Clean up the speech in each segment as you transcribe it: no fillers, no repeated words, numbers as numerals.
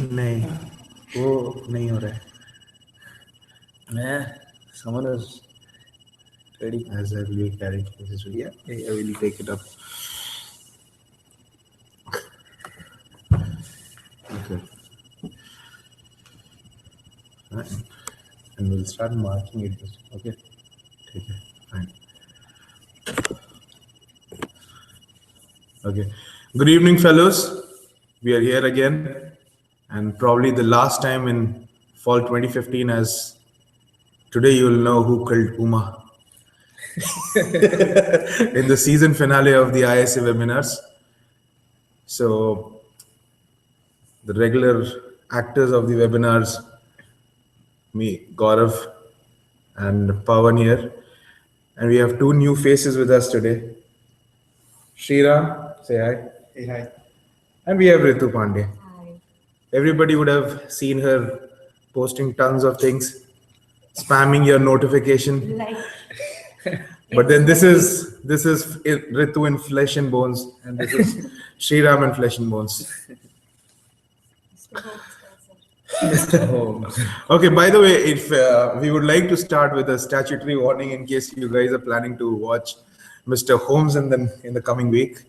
नहीं, वो नहीं हो रहा है. Someone is ready. As I will carry this video, I will take it up. Okay. Right. And we'll start marking it. Okay. Okay. Fine. Okay. Good evening, fellows. We are here again, and probably the last time in fall 2015. As today, you will know who killed Uma in the season finale of the ISA webinars. So, the regular actors of the webinars, me, Gaurav, and Pawan here, and we have two new faces with us today. Shriram, say hi. Hey, hi. And we have Ritu Pandey. Hi. Everybody would have seen her posting tons of things, spamming your notification. Like, But then this is Ritu in flesh and bones, and this is Shriram in flesh and bones. Okay, by the way, if we would like to start with a statutory warning in case you guys are planning to watch Mr. Holmes in the coming week.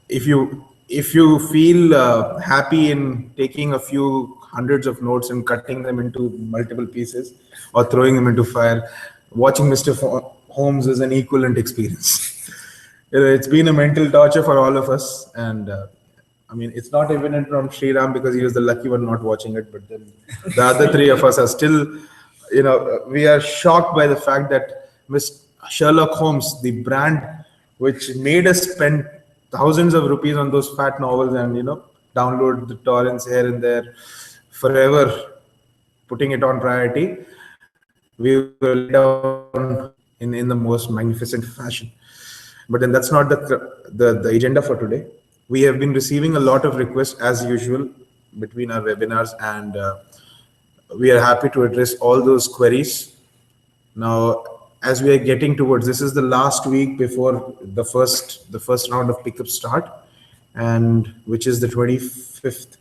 If you feel happy in taking a few hundreds of notes and cutting them into multiple pieces or throwing them into fire, watching Mr. Holmes is an equivalent experience. It's been a mental torture for all of us, and I mean, it's not evident from Shriram because he was the lucky one not watching it, but then the other three of us are still, we are shocked by the fact that Mr. Sherlock Holmes, the brand which made us spend thousands of rupees on those fat novels and, download the torrents here and there, forever putting it on priority, we were let down in the most magnificent fashion. But then that's not the agenda for today. We have been receiving a lot of requests as usual between our webinars, and we are happy to address all those queries. Now, as we are getting towards, this is the last week before the first round of pickup start, and which is the 25th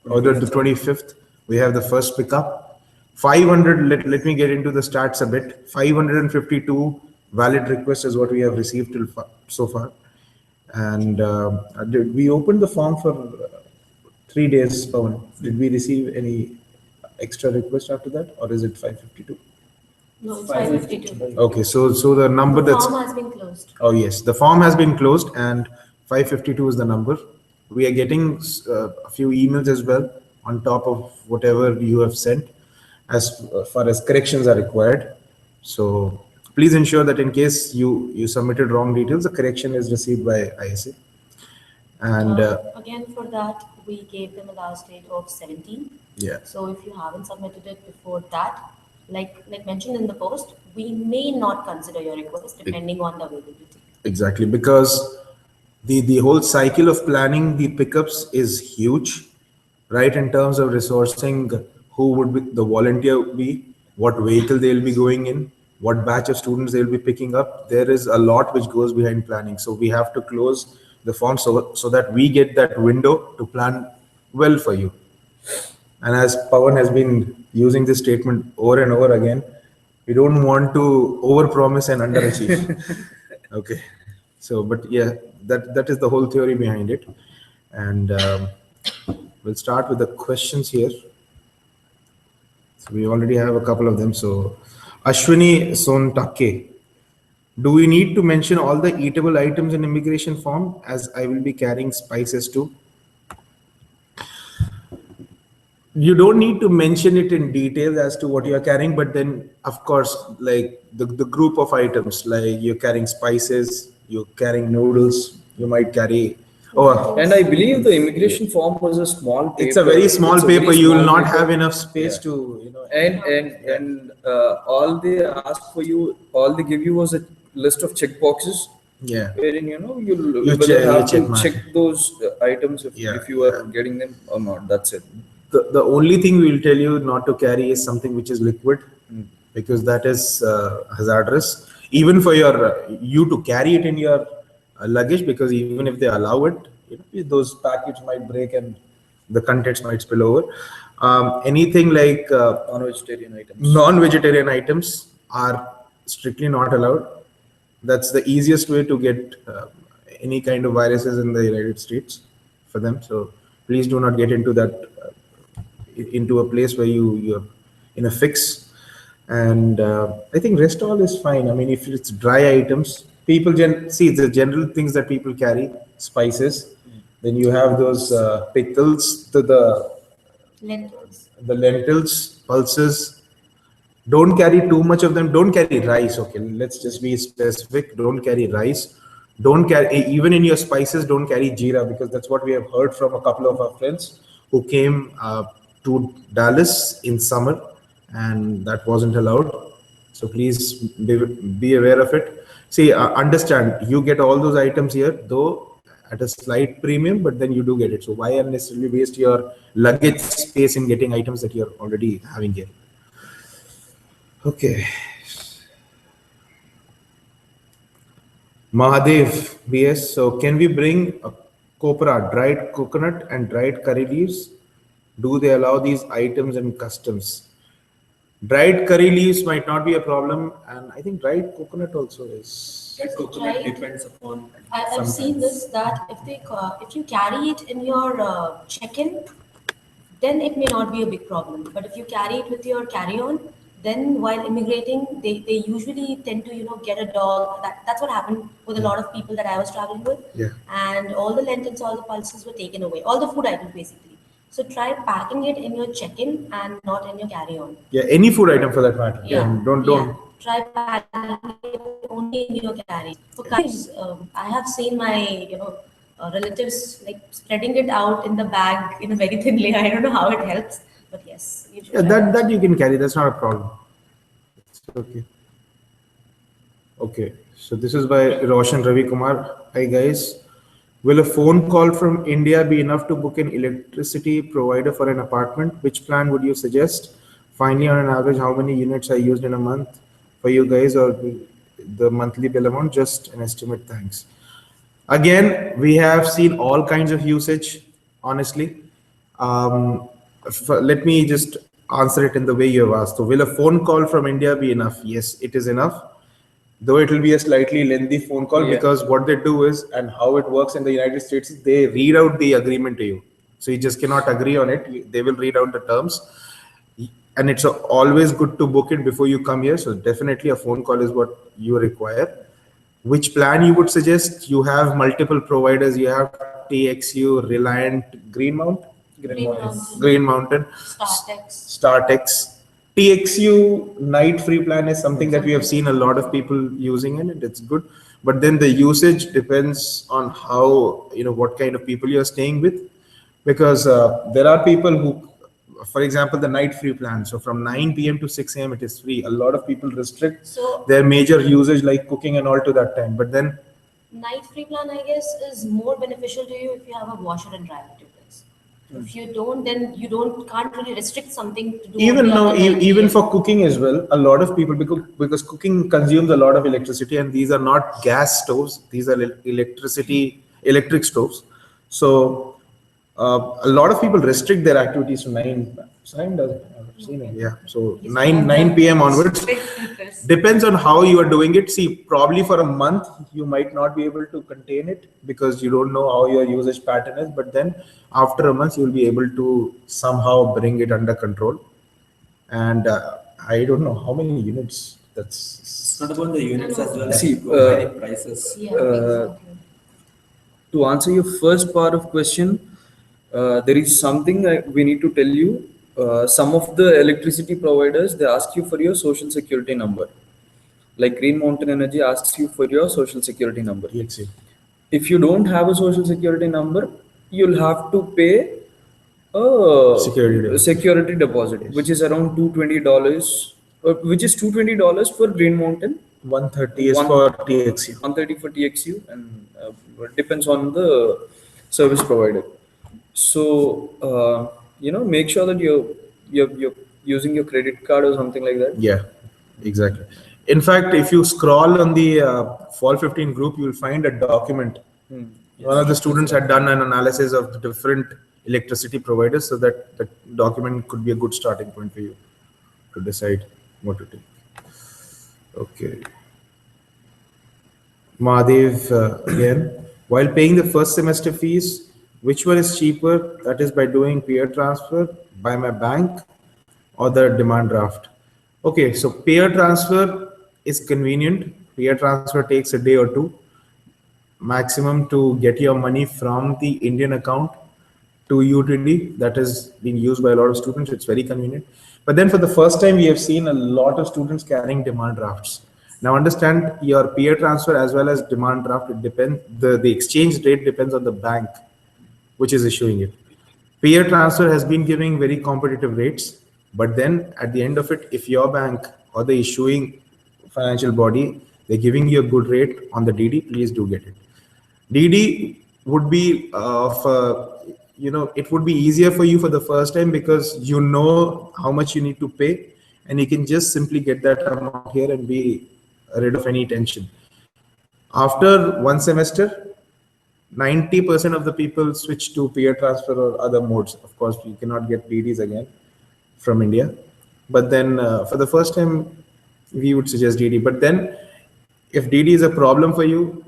or the 25th, we have the first pickup. 500, let me get into the stats a bit. 552 valid requests is what we have received so far. And we opened the form for 3 days, Pawan. Did we receive any extra request after that, or is it 552? no, it's 552. Okay, so the number The that's... form has been closed. Oh yes, the form has been closed and 552 is the number. We are getting a few emails as well on top of whatever you have sent as far as corrections are required. So please ensure that in case you submitted wrong details, the correction is received by ISA. And Again, for that, we gave them a last date of 17. yeah, So if you haven't submitted it before that, like mentioned in the post, we may not consider your request depending on the availability. exactly, because the whole cycle of planning the pickups is huge, right? In terms of resourcing, who would be the volunteer be, what vehicle they'll be going in, what batch of students they'll be picking up. There is a lot which goes behind planning. So we have to close the form so that we get that window to plan well for you. And as Pawan has been using this statement over and over again, we don't want to overpromise and underachieve. Okay. So, but yeah, that is the whole theory behind it. And we'll start with the questions here. So we already have a couple of them. So Ashwini Sontake, do we need to mention all the eatable items in immigration form, as I will be carrying spices too? You don't need to mention it in detail as to what you're carrying, but then of course, like the group of items, like you're carrying spices, you're carrying noodles, you might carry... And I believe the immigration form was a small paper. It's a very small It's a very paper. You will small not paper. have enough space Yeah. to, And all they ask for you, all they give you was a list of check boxes, yeah. wherein you You have check to mark. check those items Yeah. if you are getting them or not. That's it. The only thing we will tell you not to carry is something which is liquid, because that is hazardous. Even for you to carry it in your luggage, because even if they allow it, those packets might break and the contents might spill over. Anything like Non-vegetarian items. non-vegetarian items are strictly not allowed. That's the easiest way to get any kind of viruses in the United States for them. So please do not get into that, into a place where you're in a fix. And I think rest all is fine. I mean, if it's dry items, people see the general things that people carry, spices. Then you have those pickles, Lentils. the lentils, pulses. Don't carry too much of them. Don't carry rice. Okay, let's just be specific. Don't carry rice. Don't carry, even in your spices, don't carry jeera, because that's what we have heard from a couple of our friends who came to Dallas in summer, and that wasn't allowed. So please be aware of it. See, understand, you get all those items here, though at a slight premium, but then you do get it. So why unnecessarily waste your luggage space in getting items that you're already having here? Okay. Mahadev BS. So can we bring a copra, dried coconut and dried curry leaves? Do they allow these items in customs? Dried curry leaves might not be a problem, and I think dried coconut also is. That coconut Right. depends upon. I've seen this, that if you carry it in your check-in, then it may not be a big problem. But if you carry it with your carry-on, then while immigrating, they usually tend to, get a dog. That's what happened with a lot of people that I was traveling with. Yeah. And all the lentils, all the pulses were taken away, all the food items basically. So try packing it in your check-in and not in your carry-on. Yeah, any food item for that matter. Yeah. Don't. Yeah. Try packing it only in your carry. For curries, I have seen my, relatives like spreading it out in the bag in a very thin layer. I don't know how it helps, but yes, you should Yeah, try that you can carry. That's not a problem. It's okay. Okay. So this is by Roshan Ravi Kumar. Hi guys. Will a phone call from India be enough to book an electricity provider for an apartment? Which plan would you suggest? Finally, on an average, how many units are used in a month for you guys, or the monthly bill amount? Just an estimate. Thanks. Again, we have seen all kinds of usage, honestly. Let me just answer it in the way you have asked. So will a phone call from India be enough? Yes, it is enough. Though it will be a slightly lengthy phone call, Yeah. because what they do is, and how it works in the United States, is they read out the agreement to you. So you just cannot agree on it. They will read out the terms. And it's always good to book it before you come here. So definitely a phone call is what you require. Which plan you would suggest? You have multiple providers. You have TXU, Reliant, Green Mountain, StarTex. TXU night free plan is something that we have seen a lot of people using, and it's good. But then the usage depends on how, what kind of people you're staying with, because there are people who, for example, the night free plan. So from 9 p.m. to 6 a.m. it is free. A lot of people restrict their major usage like cooking and all to that time. But then night free plan, I guess, is more beneficial to you if you have a washer and dryer at your place. If you don't, then you can't really restrict something to do. even only now, after 9 even PM. for cooking as well, a lot of people, because cooking consumes a lot of electricity, and these are not gas stoves, these are electric stoves. So a lot of people restrict their activities to 9. Sign doesn't. I've seen it. Yeah. So 9 p.m. onwards. Depends on how you are doing it. See, probably for a month you might not be able to contain it because you don't know how your usage pattern is. But then after a month, you'll be able to somehow bring it under control. And I don't know how many units. It's not about the units as well as See, prices. Yeah, exactly. To answer your first part of question, there is something we need to tell you. Some of the electricity providers, they ask you for your social security number. Like Green Mountain Energy asks you for your social security number. TXU. If you don't have a social security number, you'll have to pay a Security deposit. deposit, which is around $220, which is $220 for Green Mountain, 130 is for TXU. 130 for TXU, and it depends on the service provider. So make sure that you're using your credit card or something like that. Yeah, exactly. In fact, if you scroll on the Fall 15 group, you will find a document. One of the students had done an analysis of the different electricity providers, so that the document could be a good starting point for you to decide what to do. Okay. Mahadev again, while paying the first semester fees, which one is cheaper? That is by doing peer transfer by my bank or the demand draft. Okay, so peer transfer is convenient. Peer transfer takes a day or two maximum to get your money from the Indian account to UTD. That has been used by a lot of students. It's very convenient. But then for the first time, we have seen a lot of students carrying demand drafts. Now understand, your peer transfer as well as demand draft, it depends, the exchange rate depends on the bank which is issuing it. Peer transfer has been giving very competitive rates, but then at the end of it, if your bank or the issuing financial body, they're giving you a good rate on the DD, please do get it. DD would be it would be easier for you for the first time because you know how much you need to pay, and you can just simply get that amount here and be rid of any tension. After one semester, 90% of the people switch to peer transfer or other modes. Of course, you cannot get DDs again from India, but then for the first time, we would suggest DD. But then, if DD is a problem for you,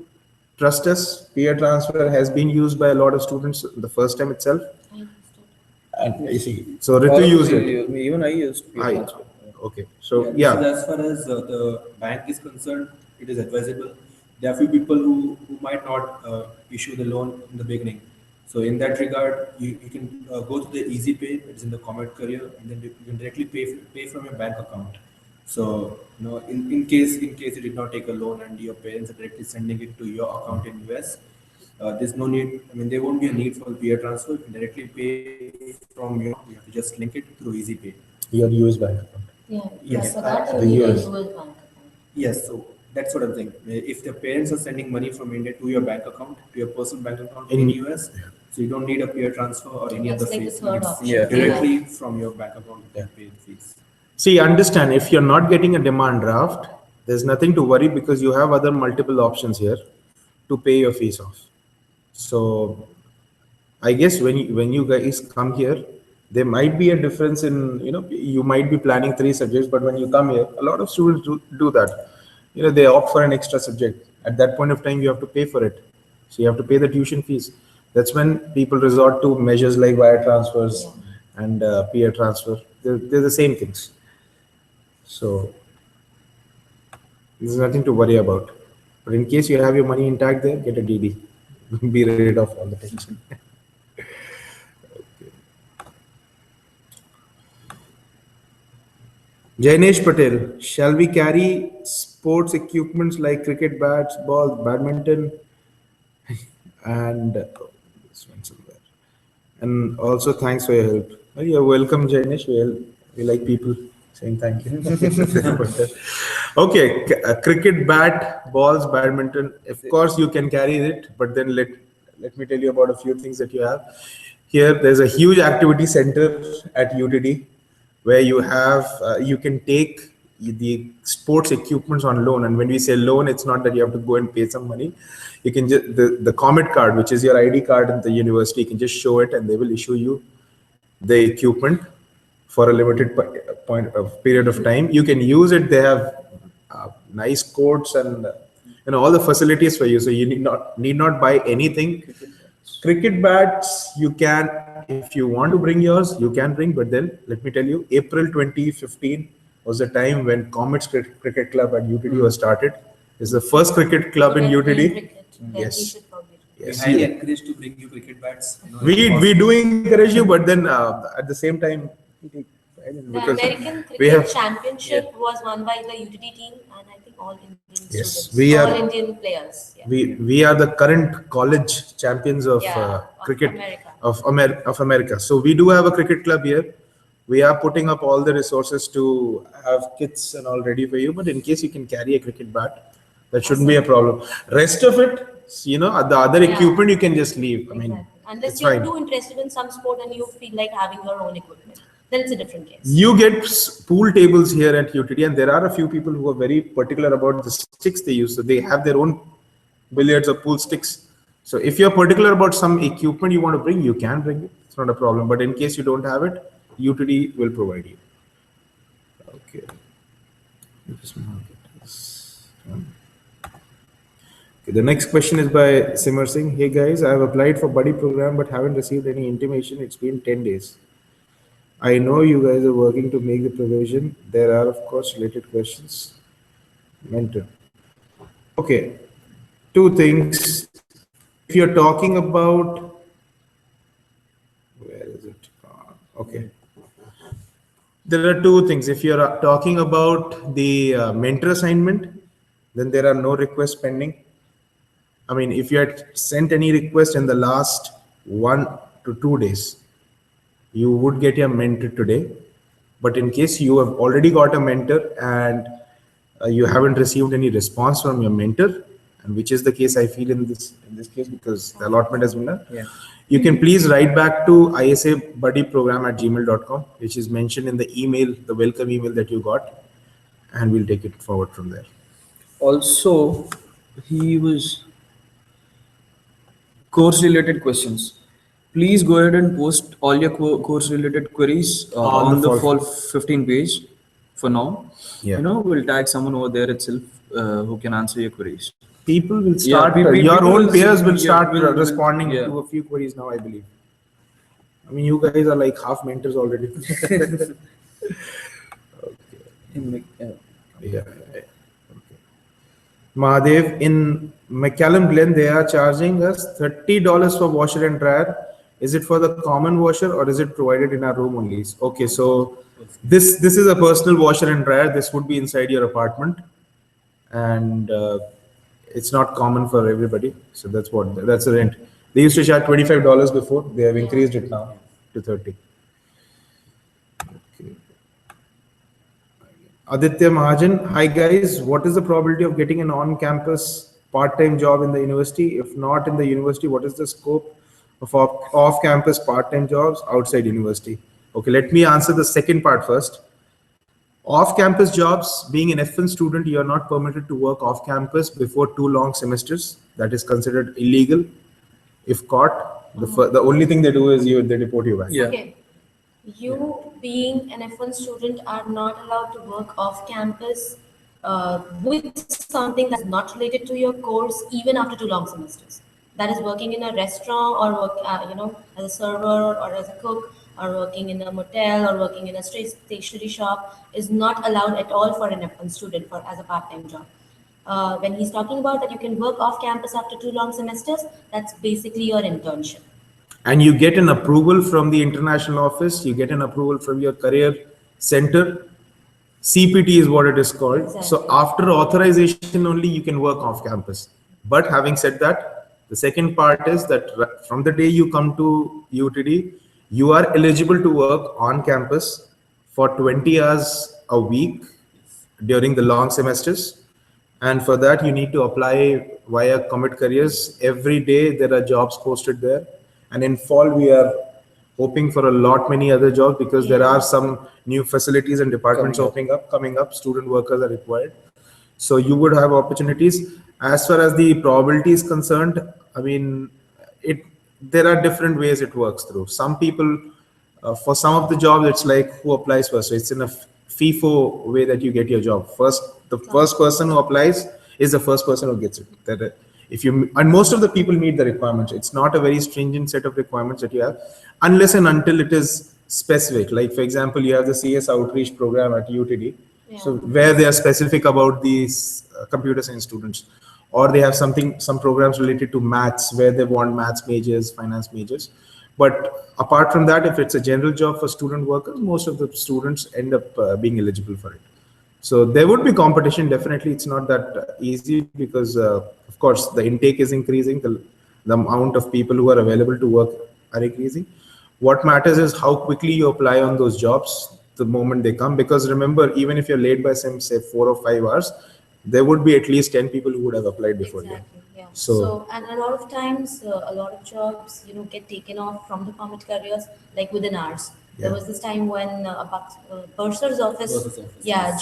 trust us, peer transfer has been used by a lot of students the first time itself. I understood. And you see, so Ritu used it. Even I used peer I, transfer. okay, so So yeah, as far as the bank is concerned, it is advisable. There are few people who might not issue the loan in the beginning. So in that regard, you can go to the Easy Pay. It's in the Comet Career, and then you can directly pay from your bank account. So in case you did not take a loan and your parents are directly sending it to your account in US, there's no need. I mean, there won't be a need for peer transfer. You can directly pay from you have to just link it through Easy Pay. your US bank account. Yeah, Yes, for that the you need a US. US bank account. Yes, so that's what I'm saying. If the parents are sending money from India to your bank account, to your personal bank account in US, so you don't need a peer transfer or any That's other like the fees. third It's option. Yeah. directly from your bank account you can pay the fees. See, understand, if you're not getting a demand draft, there's nothing to worry because you have other multiple options here to pay your fees off. So I guess when you guys come here, there might be a difference in, you might be planning 3 subjects, but when you come here, a lot of students do that. They opt for an extra subject. At that point of time, you have to pay for it. So you have to pay the tuition fees. That's when people resort to measures like wire transfers and peer transfer. They're the same things. So there's nothing to worry about. But in case you have your money intact there, get a DD. Be rid of all the tension. Jainesh Patel, shall we carry sports equipments like cricket bats, balls, badminton, and this one somewhere. And also, thanks for your help. Oh, you're welcome, Jainesh. We like people saying thank you. Okay, cricket bat, balls, badminton. Of course, you can carry it, but then let me tell you about a few things that you have. Here, there's a huge activity center at UTD where you have you can take the sports equipments on loan. And when we say loan, it's not that you have to go and pay some money. You can just the Comet card, which is your ID card in the university, you can just show it and they will issue you the equipment for a limited period of time. You can use it. They have nice courts and all the facilities for you. So you need not buy anything. Cricket bats, you can, if you want to bring yours, you can bring. But then let me tell you, April 2015 was the time when Comets Cricket Club at UTD was started. It's the first cricket club in UTD. Cricket, then we Yes. should probably do We Yes. highly encourage to bring you cricket bats. We do encourage you, but then at the same time, The because American we Cricket have Championship was won by the UTD team, and I think all Indian Yes, students, we all are- Indian players. Yeah. we are the current college champions of Of cricket America. of America. So we do have a cricket club here. We are putting up all the resources to have kits and all ready for you. But in case you can carry a cricket bat, that shouldn't be a problem. Rest of it, the other Yeah. equipment you can just leave. I mean, Exactly. Unless it's you're fine. too interested in some sport and you feel like having your own equipment, then it's a different case. You get pool tables here at UTD, and there are a few people who are very particular about the sticks they use. So they have their own billiards or pool sticks. So if you're particular about some equipment you want to bring, you can bring it. It's not a problem. But in case you don't have it, UTD will provide you. Okay. Okay, the next question is by Simar Singh. Hey guys, I have applied for buddy program but haven't received any intimation. It's been 10 days. I know you guys are working to make the provision. There are, of course, related questions. Mentor. Okay, two things. If you're talking about, where is it? Okay. There are two things. If you're talking about the mentor assignment, then there are no requests pending. I mean, if you had sent any request in the last 1 to 2 days, you would get your mentor today. But in case you have already got a mentor and you haven't received any response from your mentor, and which is the case I feel in this case because the allotment has been done, Yeah. you can please write back to isabuddyprogram@gmail.com, which is mentioned in the email, the welcome email that you got, and we'll take it forward from there. Also, he was course related questions. Please go ahead and post all your course related queries on the fall 15 page for now. Yeah. You know, we'll tag someone over there itself who can answer your queries. People will start, your people own will- peers will yeah, start will- responding yeah. to a few queries now, I believe. I mean, you guys are like half mentors already. Yeah. Okay. Mahadev, in McCallum Glen, they are charging us $30 for washer and dryer. Is it for the common washer or is it provided in our room only? Okay, so this is a personal washer and dryer. This would be inside your apartment, and it's not common for everybody. So that's the rent. They used to charge $25 before. They have increased it now to 30. Okay. Aditya Mahajan, hi guys, what is the probability of getting an on-campus part-time job in the university? If not in the university, what is the scope of off-campus part-time jobs outside university? Okay, let me answer the second part first. Off-campus jobs, being an F1 student, you are not permitted to work off-campus before 2 long semesters. That is considered illegal. If caught, the only thing they do is they deport you back. Yeah. Okay. You being an F1 student are not allowed to work off campus with something that's not related to your course even after 2 long semesters. That is working in a restaurant or work, as a server or as a cook or working in a motel or working in a stationery shop is not allowed at all for an F1 student as a part-time job. When he's talking about that you can work off campus after 2 long semesters, that's basically your internship. And you get an approval from the international office, you get an approval from your career center. CPT is what it is called. Exactly. So after authorization only you can work off campus. But having said that, the second part is that from the day you come to UTD, you are eligible to work on campus for 20 hours a week during the long semesters. And for that, you need to apply via Commit Careers. Every day there are jobs posted there. And in fall, we are hoping for a lot many other jobs because there are some new facilities and departments coming up. Student workers are required. So you would have opportunities. As far as the probability is concerned, I mean, there are different ways it works through. Some people, for some of the jobs, it's like who applies first. So it's in a FIFO way that you get your job. The first person who applies is the first person who gets it. And most of the people meet the requirements. It's not a very stringent set of requirements that you have, unless and until it is specific. Like for example, you have the CS outreach program at UTD, so where they are specific about these computer science students, or they have some programs related to maths where they want maths majors, finance majors. But apart from that, if it's a general job for student workers, most of the students end up being eligible for it. So there would be competition, definitely. It's not that easy because, of course, the intake is increasing. The amount of people who are available to work are increasing. What matters is how quickly you apply on those jobs the moment they come. Because remember, even if you're late by some, say, 4 or 5 hours, there would be at least 10 people who would have applied before you. Exactly. Yeah. So And a lot of times, a lot of jobs, get taken off from the Commit Careers like within hours. There Yeah. was this time when Bursar's office,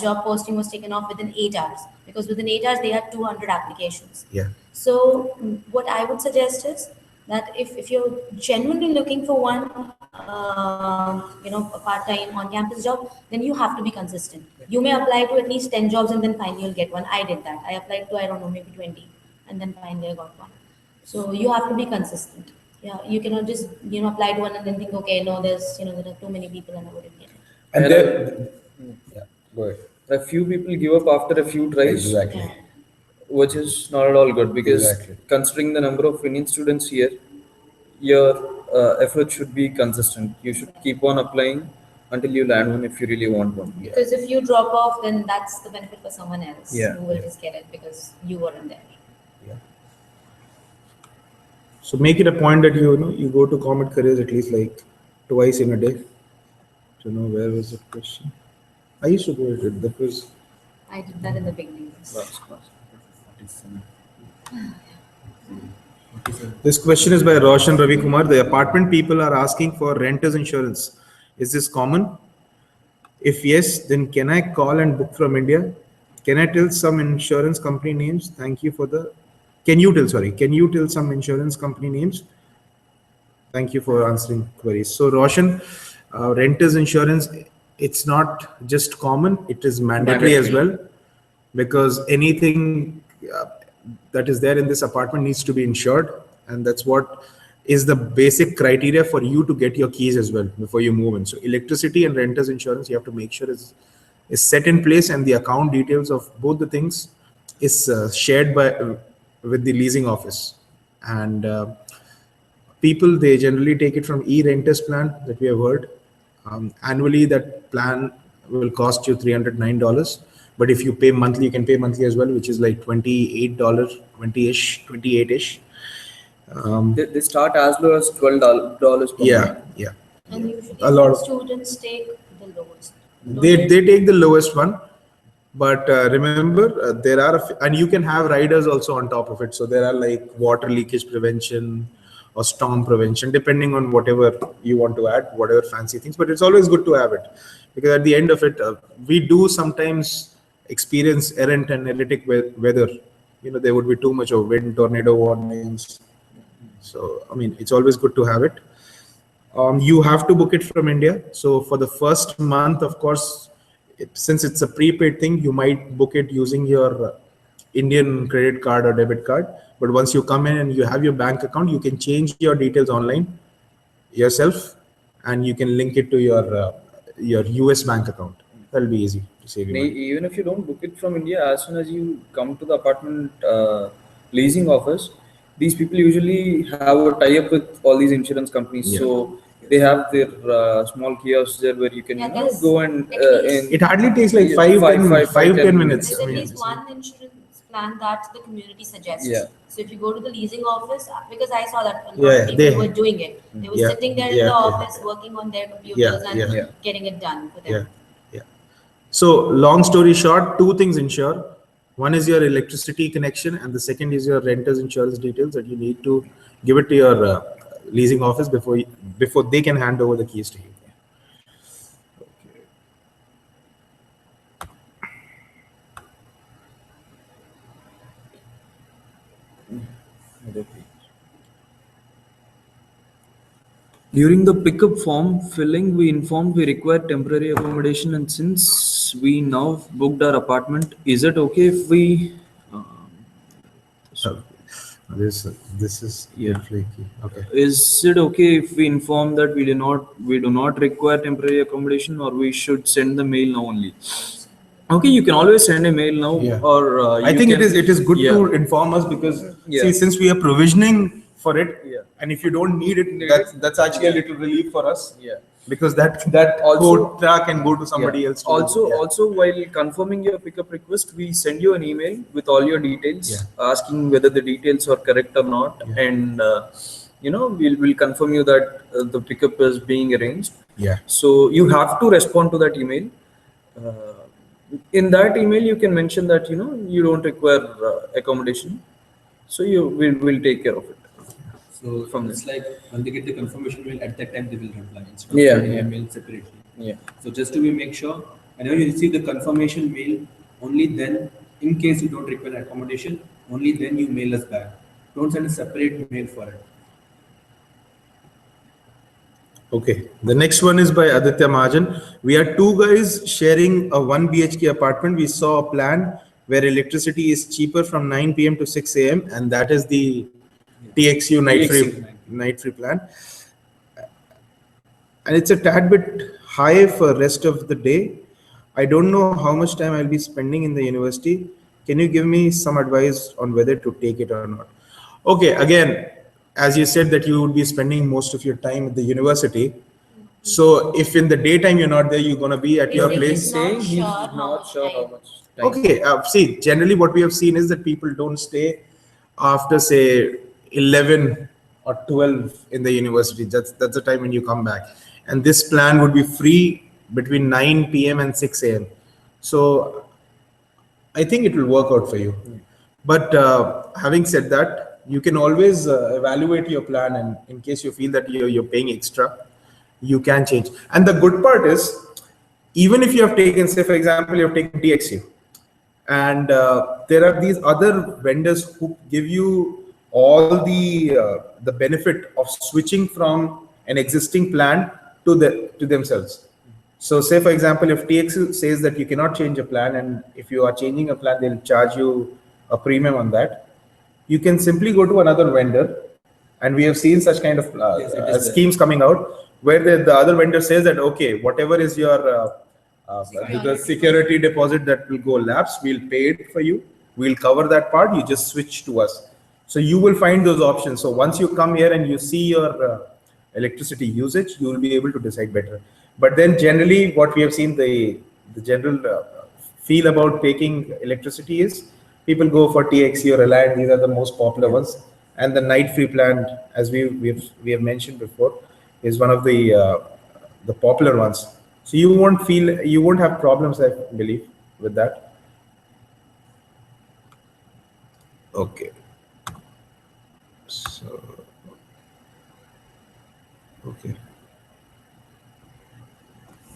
job posting was taken off within 8 hours because within 8 hours they had 200 applications. yeah. So what I would suggest is that if you're genuinely looking for one, a part-time on-campus job, then you have to be consistent. You may apply to at least 10 jobs and then finally you'll get one. I did that. I applied to, I don't know, maybe 20, and then finally I got one. So you have to be consistent. Yeah, you cannot just, apply to one and then think, okay, no, there are too many people and I wouldn't get it. And And there, yeah, go ahead. A few people give up after a few tries, Exactly. Yeah. which is not at all good because Exactly. considering the number of Indian students here, your effort should be consistent. You should keep on applying until you land one if you really want one. Because if you drop off, then that's the benefit for someone else Yeah. who will just get it because you weren't there. Yeah. So make it a point that you go to Comet Careers at least like twice in a day. To know where was the question. I used to go to it. That was I did that in the beginning. Last class. 47. this question is by Roshan Ravi Kumar. The apartment people are asking for renters insurance. Is this common? If yes, then can I call and book from India? Can I tell some insurance company names? Thank you for the. Can you tell some insurance company names? Thank you for answering queries. So Roshan, renters insurance, it's not just common, it is mandatory as well, because anything that is there in this apartment needs to be insured, and that's what is the basic criteria for you to get your keys as well before you move in. So electricity and renters insurance, you have to make sure is set in place, and the account details of both the things is shared with the leasing office. And people, they generally take it from e-renters plan that we have heard. Annually, that plan will cost you $309. But if you pay monthly, you can pay monthly as well, which is like $28, 28-ish. They start as low as $12 per month. Yeah. And usually A lot of- students take the lowest. They take the lowest one. But remember, there are, and you can have riders also on top of it. So there are like water leakage prevention or storm prevention, depending on whatever you want to add, whatever fancy things. But it's always good to have it, because at the end of it, we do sometimes experience errant and erratic weather. There would be too much of wind, tornado warnings. So, I mean, it's always good to have it. You have to book it from India. So for the first month, of course, since it's a prepaid thing, you might book it using your Indian credit card or debit card. But once you come in and you have your bank account, you can change your details online yourself, and you can link it to your US bank account. That'll be easy to save you money. Even if you don't book it from India, as soon as you come to the apartment leasing office, these people usually have a tie-up with all these insurance companies. Yeah. So they have their small kiosks there where you can Yeah, there's go and at least- It hardly takes like Yeah, 5-10 minutes. There's I at mean, least one insurance plan that the community suggests. Yeah. So if you go to the leasing office, because I saw that a lot Yeah, of people they- were doing it. They were Yeah, sitting there in yeah, the yeah. office working on their computers and yeah. getting it done for them. Yeah. So long story short, two things insure. One is your electricity connection, and the second is your renter's insurance details that you need to give it to your leasing office before they can hand over the keys to you. During the pickup form filling, we informed we require temporary accommodation, and since we now booked our apartment, is it okay if we? So this is Yeah. flaky. Okay. Is it okay if we inform that we do not require temporary accommodation, or we should send the mail now only? Okay, you can always send a mail now, Yeah. or I you think can, it is good Yeah. to inform us, because Yeah. see, since we are provisioning for it, Yeah. and if you don't need it, that's actually a little relief for us, Yeah. because that Also- quota can go to somebody Yeah. else. too. Yeah. Also, while confirming your pickup request, we send you an email with all your details, Yeah. asking whether the details are correct or not, Yeah. and we'll confirm you that the pickup is being arranged. Yeah. So you have to respond to that email. In that email, you can mention that you don't require accommodation, so will take care of it. So From it's like when they get the confirmation mail, at that time they will reply instead of Yeah. sending a mail separately. Yeah. So just to make sure, whenever you receive the confirmation mail, only then, in case you don't require accommodation, only then you mail us back. Don't send a separate mail for it. Okay, the next one is by Aditya Mahajan. We are two guys sharing a 1 BHK apartment. We saw a plan where electricity is cheaper from 9 p.m. to 6 a.m. and that is the TXU night free plan. And it's a tad bit high for rest of the day. I don't know how much time I'll be spending in the university. Can you give me some advice on whether to take it or not? Okay, again, as you said that you would be spending most of your time at the university. So if in the daytime you're not there, you're going to be at your Basically, place. He's not He's sure how not much sure how time. much time. Okay, see, generally what we have seen is that people don't stay after say 11 or 12 in the university. That's the time when you come back. And this plan would be free between 9 p.m. and 6 a.m. So I think it will work out for you. But having said that, you can always evaluate your plan, and in case you feel that you're paying extra, you can change. And the good part is, even if you have taken, say for example, you have taken TXU, and there are these other vendors who give you all the benefit of switching from an existing plan to themselves. So say for example, if TXU says that you cannot change a plan, and if you are changing a plan, they'll charge you a premium on that. You can simply go to another vendor, and we have seen such kind of Yes, it is there. schemes coming out where the other vendor says that, okay, whatever is your the security deposit that will go lapse, we'll pay it for you. We'll cover that part. You just switch to us. So you will find those options. So once you come here and you see your electricity usage, you will be able to decide better. But then generally what we have seen, the general feel about taking electricity is people go for TXU or Reliant. These are the most popular ones. And the night free plan, as we have mentioned before, is one of the popular ones. So you won't have problems, I believe, with that. Okay. So, okay.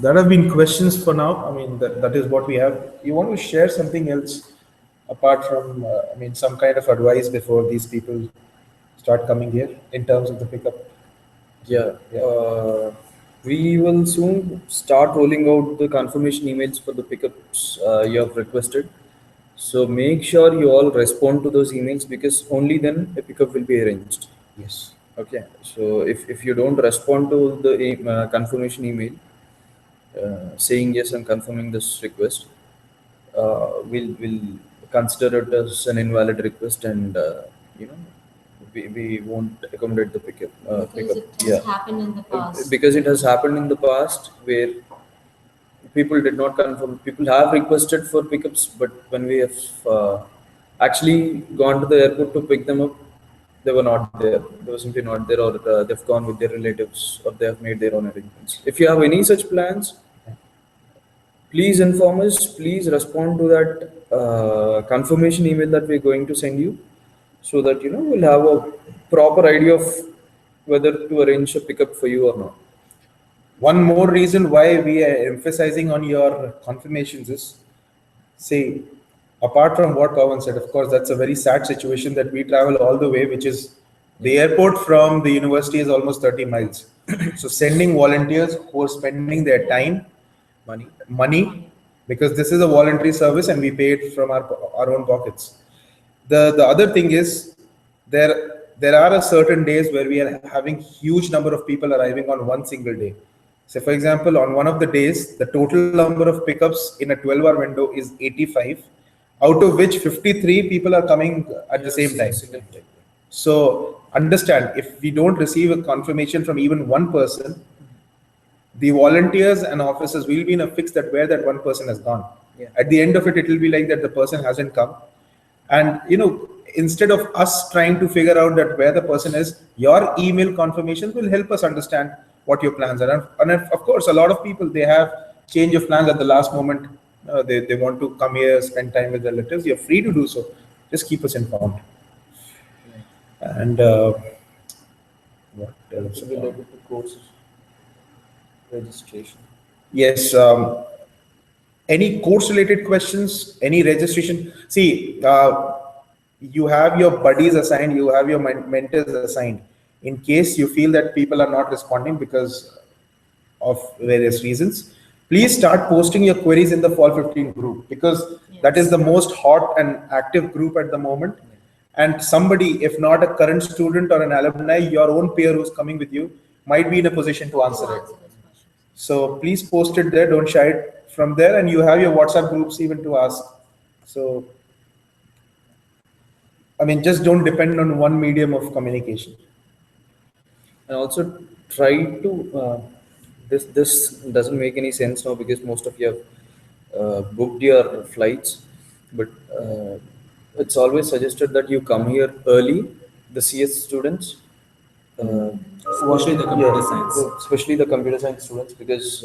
That have been questions for now. I mean, that is what we have. You want to share something else apart from, I mean, some kind of advice before these people start coming here in terms of the pickup? Yeah. We will soon start rolling out the confirmation emails for the pickups you have requested. So make sure you all respond to those emails, because only then a pickup will be arranged. Yes. Okay. So if you don't respond to the confirmation email saying yes, I'm confirming this request, we'll consider it as an invalid request, and you know, we won't accommodate the pickup. Because it has happened in the past. Because it has happened in the past where people did not confirm. People have requested for pickups, but when we have actually gone to the airport to pick them up, they were not there. They were simply not there, or they've gone with their relatives, or they have made their own arrangements. If you have any such plans, please inform us. Please respond to that confirmation email that we're going to send you, so that we'll have a proper idea of whether to arrange a pickup for you or not. One more reason why we are emphasizing on your confirmations is, say, apart from what Pawan said, of course, that's a very sad situation that we travel all the way, which is the airport from the university is almost 30 miles. So sending volunteers who are spending their time, money, because this is a voluntary service and we pay it from our own pockets. The other thing is, there are a certain days where we are having huge number of people arriving on one single day. So for example, on one of the days, the total number of pickups in a 12-hour window is 85, out of which 53 people are coming at the same time. So understand, if we don't receive a confirmation from even one person, the volunteers and officers will be in a fix that where that one person has gone. Yeah. At the end of it, it will be like that the person hasn't come. And instead of us trying to figure out that where the person is, your email confirmations will help us understand what your plans are. And of course, a lot of people, they have change of plans at the last moment. They want to come here, spend time with relatives. You're free to do so. Just keep us informed. And what else? Related to course registration. Yes. Any course related questions? Any registration? See, you have your buddies assigned, you have your mentors assigned. In case you feel that people are not responding, because of various reasons, please start posting your queries in the Fall 15 group, because that is the most hot and active group at the moment. And somebody, if not a current student or an alumni, your own peer who's coming with you might be in a position to To answer it. answer those questions. So please post it there, don't shy it from there, and you have your WhatsApp groups even to ask. So, I mean, just don't depend on one medium of communication. And also try to this doesn't make any sense now because most of you have booked your flights, but it's always suggested that you come here early, the CS students. Especially the computer science. Especially the computer science students, because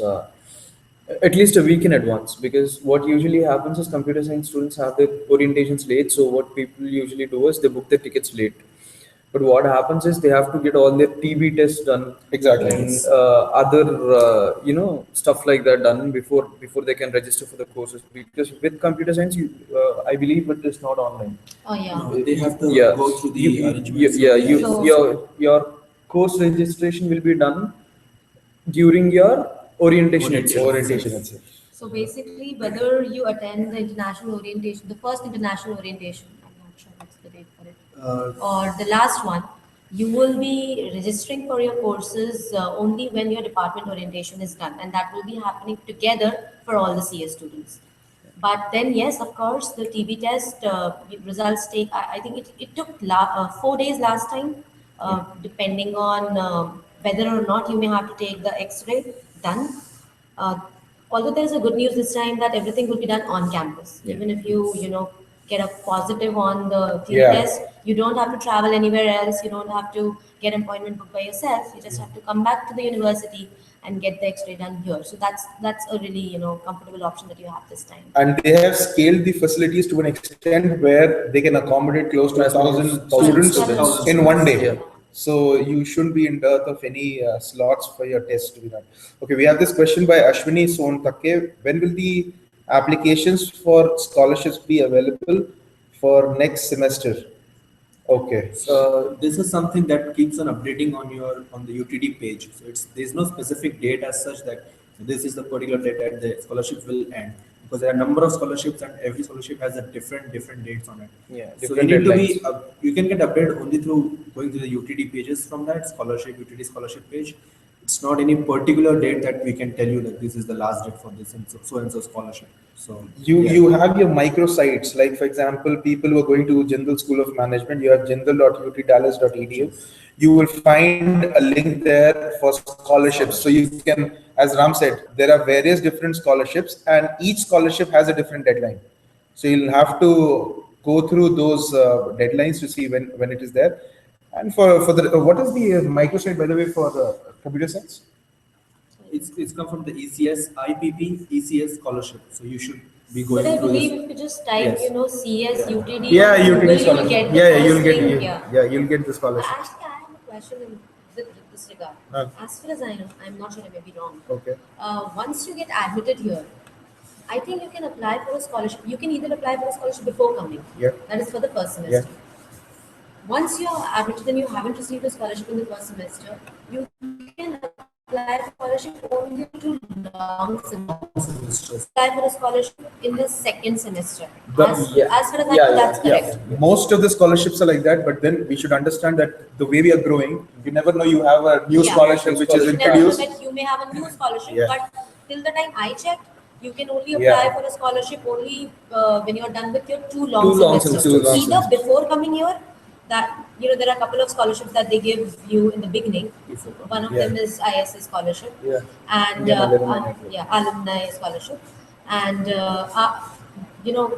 at least a week in advance, because what usually happens is computer science students have their orientations late, so what people usually do is they book their tickets late. But what happens is they have to get all their TB tests done, Exactly. and other stuff like that done before they can register for the courses. Because with computer science, I believe it is not online. Oh, yeah. They have to Yeah, go through the arrangements. So- your course registration will be done during your orientation itself. Orientation itself. So basically, whether you attend the international orientation, the first international orientation, I'm not sure what's the date for it, or the last one, you will be registering for your courses only when your department orientation is done, and that will be happening together for all the CS students. But then, yes, of course, the TB test results take, I think it took 4 days last time, depending on whether or not you may have to take the X-ray done. Although there is a good news this time that everything will be done on campus. Even if you get a positive on the TB Yeah. test, you don't have to travel anywhere else. You don't have to get an appointment booked by yourself. You just have to come back to the university and get the X-ray done here. So that's a really comfortable option that you have this time. And they have scaled the facilities to an extent where they can accommodate close to 1,000 students in one day. Yeah. So you shouldn't be in dearth of any slots for your test to be done. Okay, we have this question by Ashwini Sontakke. When will the applications for scholarships be available for next semester? Okay. So this is something that keeps on updating on the UTD page. So there's no specific date as such that this is the particular date that the scholarship will end, because there are a number of scholarships and every scholarship has a different dates on it. Yeah, So you different need to deadlines. be you can get updated only through going to the UTD pages from that UTD scholarship page. It's not any particular date that we can tell you that this is the last date for this and so scholarship. So yeah. You have your microsites, like for example, people who are going to Jindal School of Management, you have jindal.utdallas.edu. You will find a link there for scholarships. So you can, as Ram said, there are various different scholarships and each scholarship has a different deadline. So you'll have to go through those deadlines to see when it is there. And for the, what is the microsite, by the way, for computer science? It's come from the ECS IPP ECS scholarship. So you should be But going I through believe this. if you just type, Yes. CS, UTD, Yeah, on Google, UTD you'll scholarship. get the Yeah, first you'll get link, you'll get the scholarship. Actually, I have a question in this regard. As far as I know, I'm not sure, I may be wrong. Okay. Once you get admitted here, I think you can apply for a scholarship. You can either apply for a scholarship before coming. Yeah. That is for the first semester. Once you are admitted and you haven't received a scholarship in the first semester, you can apply for scholarship only to long semesters. Apply for a scholarship in the second semester. As far as I know, that's correct. Most of the scholarships are like that, but then we should understand that the way we are growing, you never know you have a new Yeah. scholarship which is You never know introduced. that you may have a new scholarship, Yeah. but till the time I checked, you can only Yeah. apply for a scholarship only when you're done with your two long Two long semesters. semesters. Either before coming here, that there are a couple of scholarships that they give you in the beginning. One of them is ISA scholarship, Yeah. and Yeah, alumni. alumni scholarship. And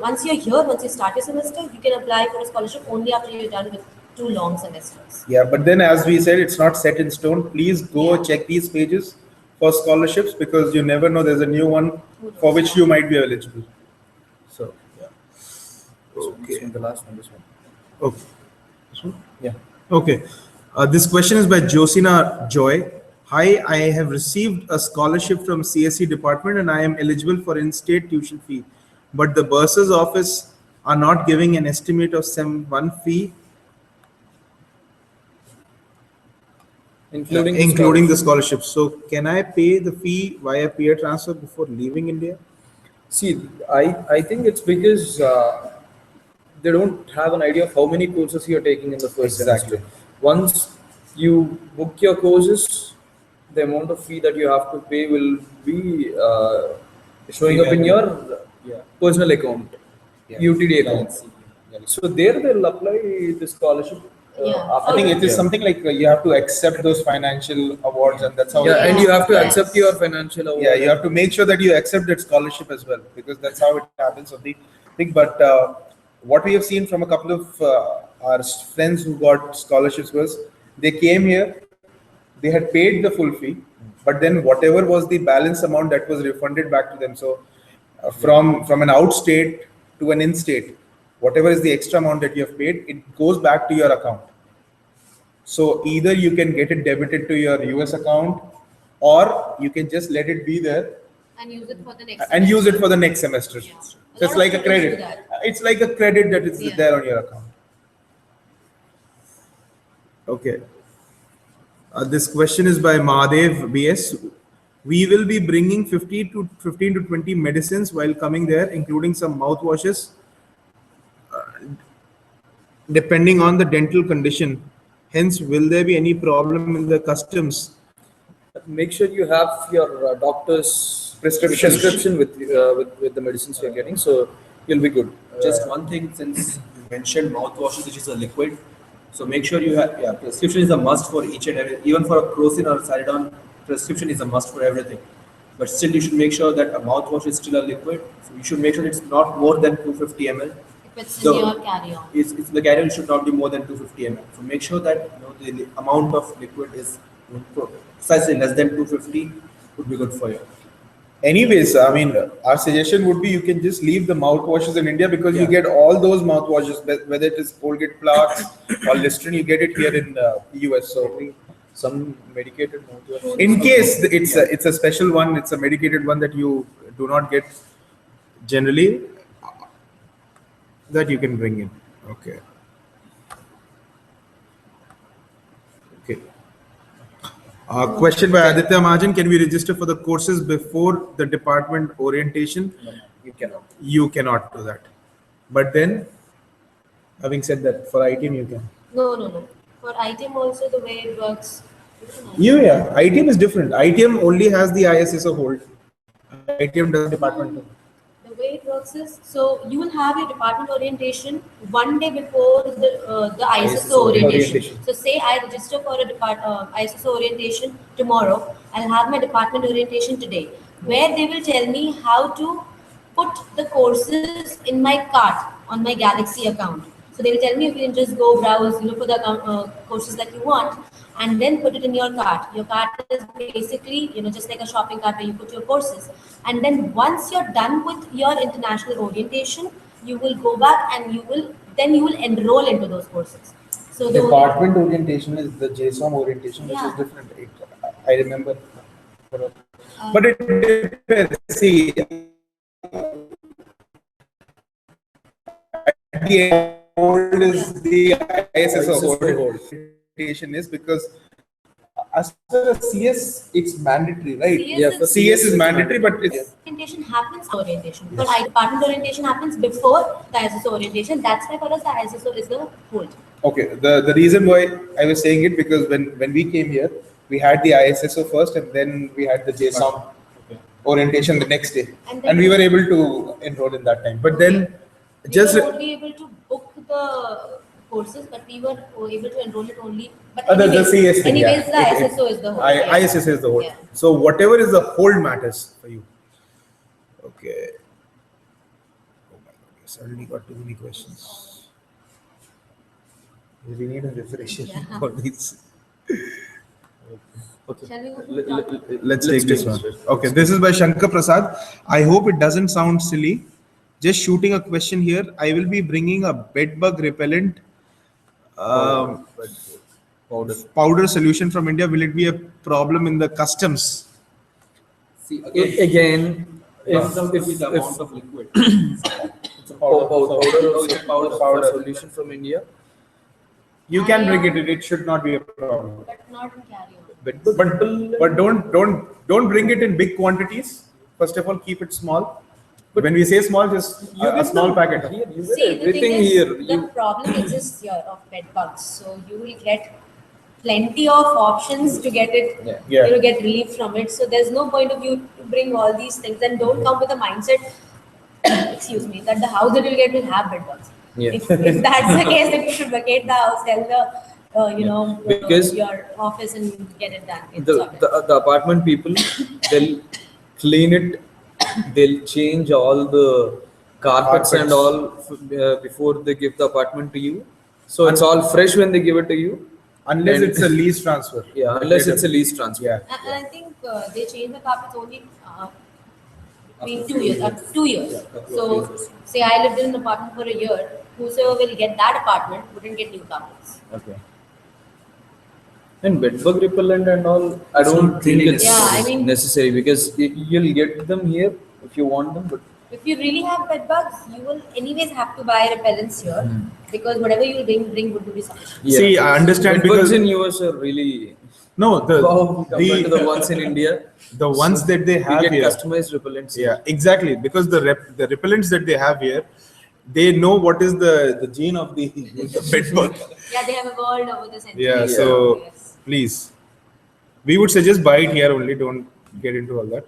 once you're here, once you start your semester, you can apply for a scholarship only after you're done with two long semesters. Yeah, but then as we said, it's not set in stone. Please go check these pages for scholarships because you never know, there's a new one for which you might be eligible. So, yeah. Okay. The last one, this one. Okay. This one? Yeah. Okay. This question is by Josina Joy. Hi, I have received a scholarship from CSE department and I am eligible for in-state tuition fee. But the bursar's office are not giving an estimate of Sem 1 fee. including including the scholarships. So can I pay the fee via peer transfer before leaving India? See, I think it's because they don't have an idea of how many courses you're taking in the first Exactly. semester. Once you book your courses, the amount of fee that you have to pay will be showing up in your Yeah. personal account, Yeah. UTD account. Galaxy. So there they'll apply the scholarship. Yeah. After I think it is Yeah. something like you have to accept those financial awards, and that's how. Yeah, and you have to Yes. accept your financial award. Yeah, you have to make sure that you accept that scholarship as well, because that's how it happens of the thing. But what we have seen from a couple of our friends who got scholarships was they came here, they had paid the full fee, but then whatever was the balance amount that was refunded back to them. So from an out state to an in state, whatever is the extra amount that you have paid, it goes back to your account. So either you can get it debited to your US account, or you can just let it be there And use it for the next. and use it semester. for the next semester. Yeah. So A lot it's of like a people do credit. that. It's like a credit that is Yeah. there on your account. Okay. This question is by Mahadev BS. We will be bringing 15 to 20 medicines while coming there, including some mouthwashes, depending on the dental condition. Hence, will there be any problem in the customs? Make sure you have your doctor's Prescription. with the medicines you're getting, so you'll be good. Just one thing, since you mentioned mouthwashes, which is a liquid, so make sure you have, yeah, prescription is a must for each and every, even for a Crocin or Saridon, prescription is a must for everything. But still, you should make sure that a mouthwash is still a liquid. So you should make sure it's not more than 250 ml. If it's in So- your carry-on. It's the carrier should not be more than 250 ml. So make sure that the amount of liquid is precisely less than 250 would be good for you. Anyways, I mean, our suggestion would be you can just leave the mouthwashes in India, because you Yeah. get all those mouthwashes, whether it is Colgate Plaques or Listerine, you get it here in US. So Some medicated mouthwash. in case it's a special one, it's a medicated one that you do not get generally, that you can bring in. Okay. Okay. Question by Aditya Mahajan: Can we register for the courses before the department orientation? You cannot. You cannot do that. But then, having said that, for ITM you can. No. For item also, the way it works. Yeah. ITM is different. ITM only has the ISSO hold. ITM does departmental. The way it works is, so you will have your department orientation one day before the ISSO orientation. So say I register for a ISSO orientation tomorrow, I'll have my department orientation today, where they will tell me how to put the courses in my cart on my Galaxy account. So they will tell me if you can just go browse, for the courses that you want, and then put it in your cart. Your cart is basically, just like a shopping cart where you put your courses. And then once you're done with your international orientation, you will go back and you will enroll into those courses. So the Department orientation is the JSOM orientation, which Yeah. is different. I remember. But it depends. See, the hold is the ISSO hold. Orientation is because as per CS, it's mandatory, right? CS for is- CS is mandatory, but it's orientation happens orientation. For department orientation happens before the ISSO orientation. That's why for us the ISSO is the hold. okay. The reason why I was saying it, because when we came here, we had the ISSO first, and then we had the JSOM orientation the next day, And then- and we were able to enroll in that time. But then, We just were only able to book the courses, but we were able to enroll it only. But the anyways, CS thing, anyways, yeah. the ISSO is the hold. Yeah. ISSO is the hold. Yeah. So whatever is the hold matters for you. Okay. Oh my God, we suddenly got too many questions. We need a refresher Yeah. for these. Shall we go to Let's take this one. Okay, this is by Shankar Prasad. I hope it doesn't sound silly. Just shooting a question here. I will be bringing a bedbug repellent powder solution from India. Will it be a problem in the customs? See, again, Again, comes down to the amount of liquid. powder It's a powder solution from India, You can bring Carry-on, it should not be a problem. but not in carry-on. But don't bring it in big quantities. First of all, keep it small. But when we say small, just a small packet. Here, you get See, the everything thing is, here. the problem exists here of bed bugs. So you will get plenty of options to get it, Yeah. get relief from it. So there's no point of you to bring all these things, and don't come with a mindset, excuse me, that the house that you'll get will have bed bugs. Yeah. If that's the case, then you should vacate the house, sell the, Because your office and get it done. It's the, sorted. the apartment people, they'll clean it, they'll change all the carpets and all before they give the apartment to you. So it's all fresh when they give it to you. Unless And- it's a lease transfer. Yeah, unless it's a lease transfer. Yeah. And I think they change the carpets only in 2 years. 2 years. So, say I lived in an apartment for a year. Whosoever will get that apartment wouldn't get new carpets. Okay. And bed bug repellent and all, I It's don't not think really it's necessary. Yeah, I mean- necessary because you'll get them here if you want them, but If you really have bed bugs, you will anyways have to buy repellents here because whatever you bring would be sufficient. yeah. See, I understand Bed bugs because in US are really no, wow compared to the ones in India. the ones that they We have get here. customized repellents. Yeah, exactly. Because the repellents that they have here, they know what is the gene of the bed bug. Yeah, they have evolved over the centuries. Yeah, so Yes. please, we would suggest buy it here only. Don't get into all that.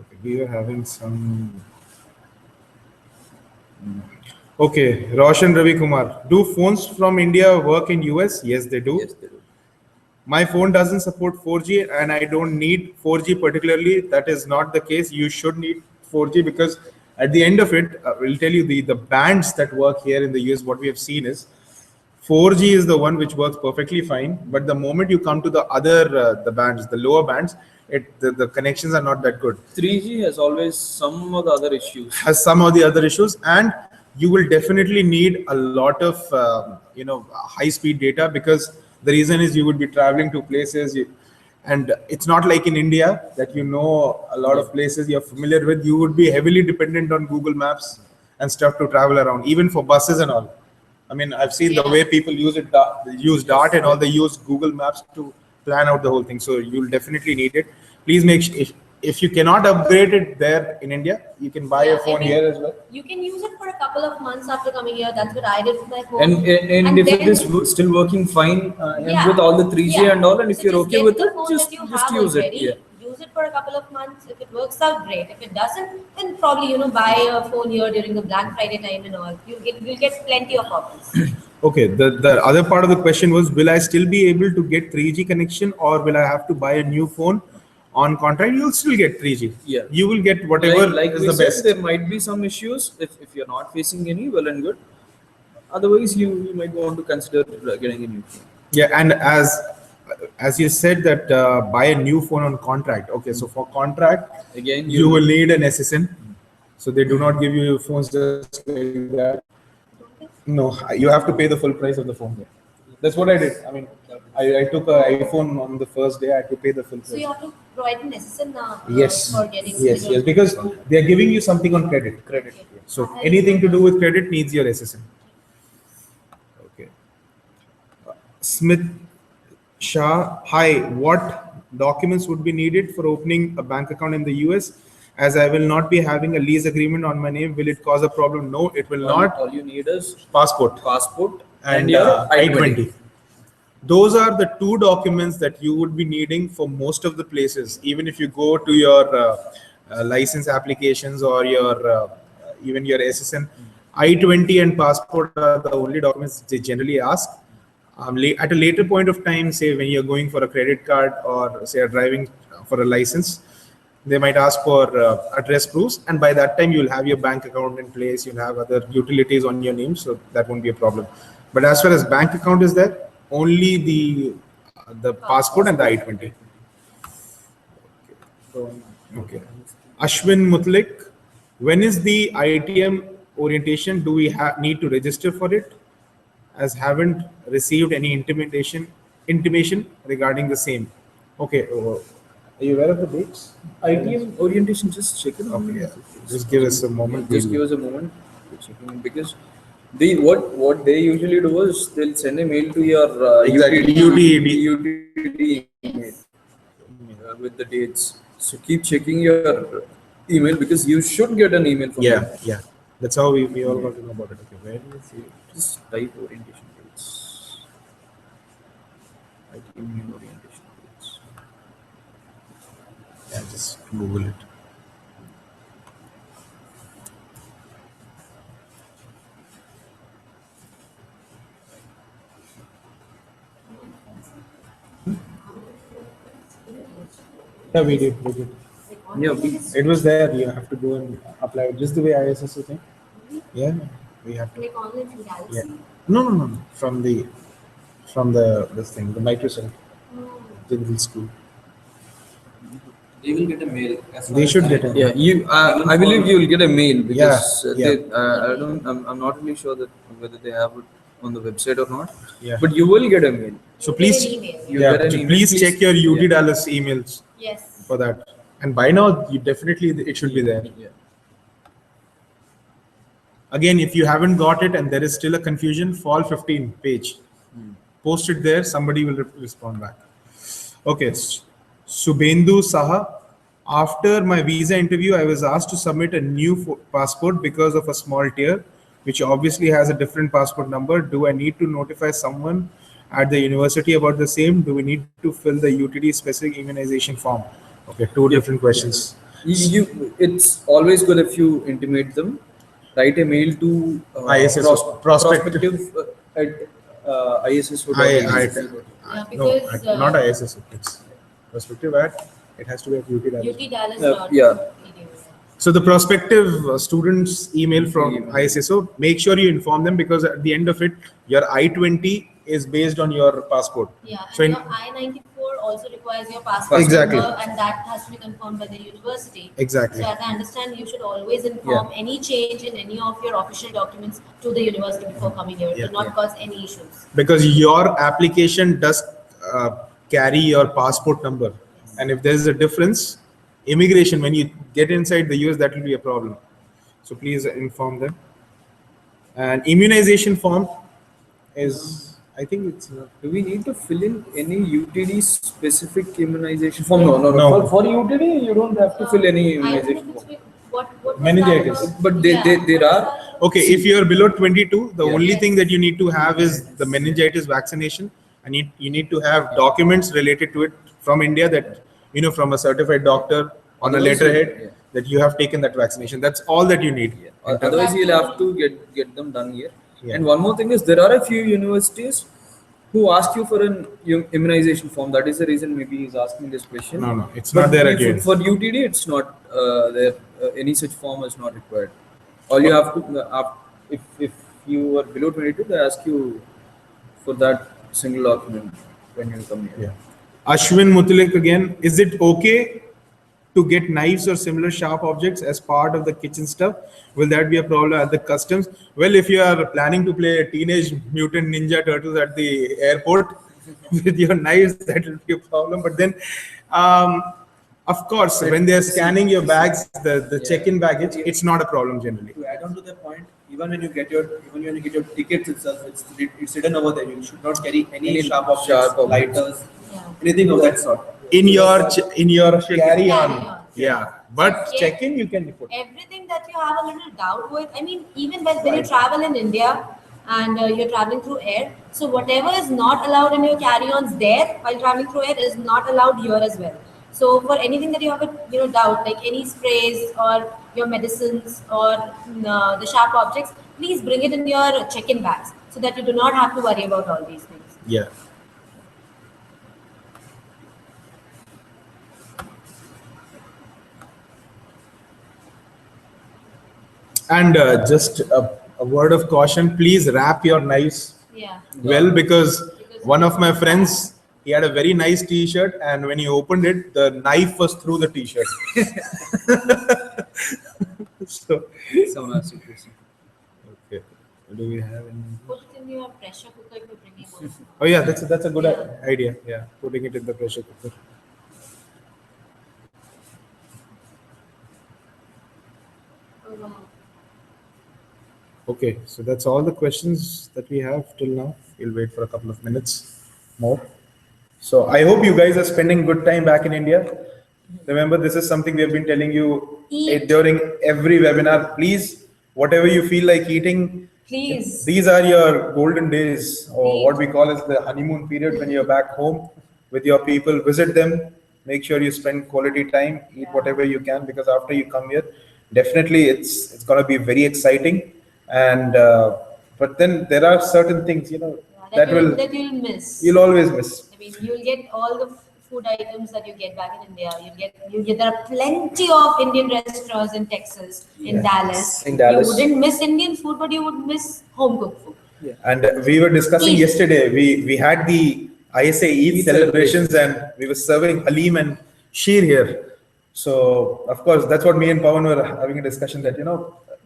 Okay, we were having some. Okay, Roshan Ravi Kumar. Do phones from India work in US? Yes, they do. Yes, they do. My phone doesn't support 4G and I don't need 4G particularly. That is not the case. You should need 4G because at the end of it, we'll tell you the bands that work here in the US, what we have seen is 4G is the one which works perfectly fine. But the moment you come to the other, the bands, the lower bands, the connections are not that good. 3G has always some of the other issues. Has some of the other issues, and you will definitely need a lot of high speed data because the reason is you would be traveling to places and it's not like in India that you know a lot of places you're familiar with. You would be heavily dependent on Google Maps and stuff to travel around, even for buses and all. I mean, I've seen the way people use Dart and all. They use Google Maps to plan out the whole thing. So you'll definitely need it. Please make sure if you cannot upgrade it there in India, you can buy Yeah, a phone I mean, here as well. You can use it for a couple of months after coming here. That's what I did with my phone. And if it then- is still working fine and Yeah, with all the 3G yeah. and all, and if So you're just okay get with the it, phone just that you just have use it. already, Yeah. Use it for a couple of months. If it works out, great. If it doesn't, then probably buy a phone here during the Black Friday time and all. You'll get plenty of options. Okay, the other part of the question was, will I still be able to get 3G connection or will I have to buy a new phone on contract? You'll still get 3G. Yeah. You will get whatever Like is we the said, best. there might be some issues if you're not facing any, well and good. Otherwise, you might want to consider getting a new phone. Yeah, and as you said that buy a new phone on contract. Okay, so for contract, Again, you will need an SSN. So they do not give you phones just like that. No, you have to pay the full price of the phone. That's what I did. I mean, I took an iPhone on the first day. I had to pay the full So price. you have to provide an SSN Yes, for getting yes, because they are giving you something on credit. Credit. So anything to do with credit needs your SSN. Okay. Smith Shah, hi. What documents would be needed for opening a bank account in the US? As I will not be having a lease agreement on my name, will it cause a problem? No, it will not. All you need is Passport passport and your I-20. Those are the two documents that you would be needing for most of the places. Even if you go to your license applications or your even your SSN, I-20 and passport are the only documents they generally ask. At a later point of time, say when you're going for a credit card or say you're driving for a license, they might ask for address proofs, and by that time you'll have your bank account in place, you'll have other utilities on your name, so that won't be a problem. But as far as bank account is there, only the passport and the I-20. Okay. Ashwin Mutlik, when is the ITM orientation? Do we need to register for it? As haven't received any intimation regarding the same. Okay. Are you aware of the dates? ITM orientation. Just check it out. Okay, yeah. Just give us a moment. Just give us a moment to check in because What they usually do is they'll send a mail to your Exactly. UTD email with the dates. So keep checking your email because you should get an email from them. Yeah. That's how we all got to know about it. Okay, where is it? Just type orientation dates. Type email orientation dates. Yeah, just Google it. Yeah, we did. Yeah, It was there. You have to go and apply it just the way ISSO thing. Yeah, we have to. Like online from Yeah. Galaxy. No. From the this thing, the Microsoft Digital School. They will get a mail. As far They as should I get know. a- yeah. I believe you will get a mail because Yeah. I don't. I'm not really sure that whether they have it on the website or not. Yeah. But you will get a mail. So You please, get an email. You yeah, get an so email, please please- check your UT yeah. Dallas emails Yes. for that. And by now, you definitely it should be there. Yeah. Again, if you haven't got it and there is still a confusion, fall 15 page. Post it there, somebody will respond back. Okay, Subhendu Saha. After my visa interview, I was asked to submit a new passport because of a small tear, which obviously has a different passport number. Do I need to notify someone at the university about the same? Do we need to fill the UTD specific immunization form? Okay, two different questions. It's always good if you intimate them. Write a mail to ISSO, prospective. at ISSO. Yeah, No, because, not ISSO. It's prospective at, it has to be at UT Dallas. UT Dallas. Yeah. So the prospective students email from ISSO, make sure you inform them because at the end of it, your I-20 is based on your passport. Yeah, and So in- your I-94 also requires your passport Exactly. number, and that has to be confirmed by the university. Exactly. So as I understand, you should always inform any change in any of your official documents to the university before coming here. It Yeah. will not cause any issues. Because your application does carry your passport number. And if there's a difference, immigration, when you get inside the US, that will be a problem. So please inform them. And immunization form is, I think it's not. Do we need to fill in any UTD specific immunization form? No. No. For UTD, you don't have to fill any I immunization think it's form. what was Meningitis. that about? But there are- Okay, if you're below 22, the Yeah. only thing that you need to have is the meningitis vaccination, and you need to have documents related to it from India that, from a certified doctor on a Otherwise, letterhead yeah. that you have taken that vaccination. That's all that you need. Otherwise, you'll have to get them done here. Yeah. And one more thing is there are a few universities who ask you for an immunization form. That is the reason maybe he's asking this question. No, it's But not there if- again. For UTD, it's not there. Any such form is not required. All you have to, if you are below 22, they ask you for that single document when you come here. Yeah. Ashwin Mutulik again. Is it okay to get knives or similar sharp objects as part of the kitchen stuff? Will that be a problem at the customs? Well, if you are planning to play Teenage Mutant Ninja Turtles at the airport with your knives, that will be a problem. But then, of course, when they are scanning your bags, the check-in baggage, it's not a problem generally. To add on to that point, even when you get your tickets itself, it's written over there. You should not carry any sharp objects, lighters, Yeah. anything of that sort. In your carry-on, Carry-on. yeah. But Yeah. check-in you can put. Everything that you have a little doubt with, I mean, even when you travel in India and you're traveling through air, so whatever is not allowed in your carry-ons there while traveling through air is not allowed here as well. So for anything that you have a doubt, like any sprays or your medicines or the sharp objects, please bring it in your check-in bags so that you do not have to worry about all these things. Yeah. And just a word of caution, please wrap your knives Yeah. well, because one of my friends, he had a very nice t-shirt, and when he opened it, the knife was through the t-shirt. So, Someone asked you a question. okay. Do we have any? Put it in your pressure cooker if you're bringing one. Oh yeah, that's a good Yeah. idea. Yeah, putting it in the pressure cooker. Oh, wow. Okay, so that's all the questions that we have till now. We'll wait for a couple of minutes more. So I hope you guys are spending good time back in India. Remember, this is something we have been telling you Eat. during every webinar. Please, whatever you feel like eating, Please. these are your golden days, or Eat. what we call as the honeymoon period when you're back home with your people. Visit them. Make sure you spend quality time. Eat whatever you can, because after you come here, definitely it's gonna be very exciting. And but then there are certain things, that will That you'll miss. you'll always miss. I mean, you'll get all the food items that you get back in India. There are plenty of Indian restaurants in Texas, in Dallas. In Dallas. You wouldn't miss Indian food, but you would miss home cooked food. And we were discussing Eid. yesterday, we had the ISA Eid Eid celebrations, and we were serving halim and sheer here. So, of course, that's what me and Pawan were having a discussion that,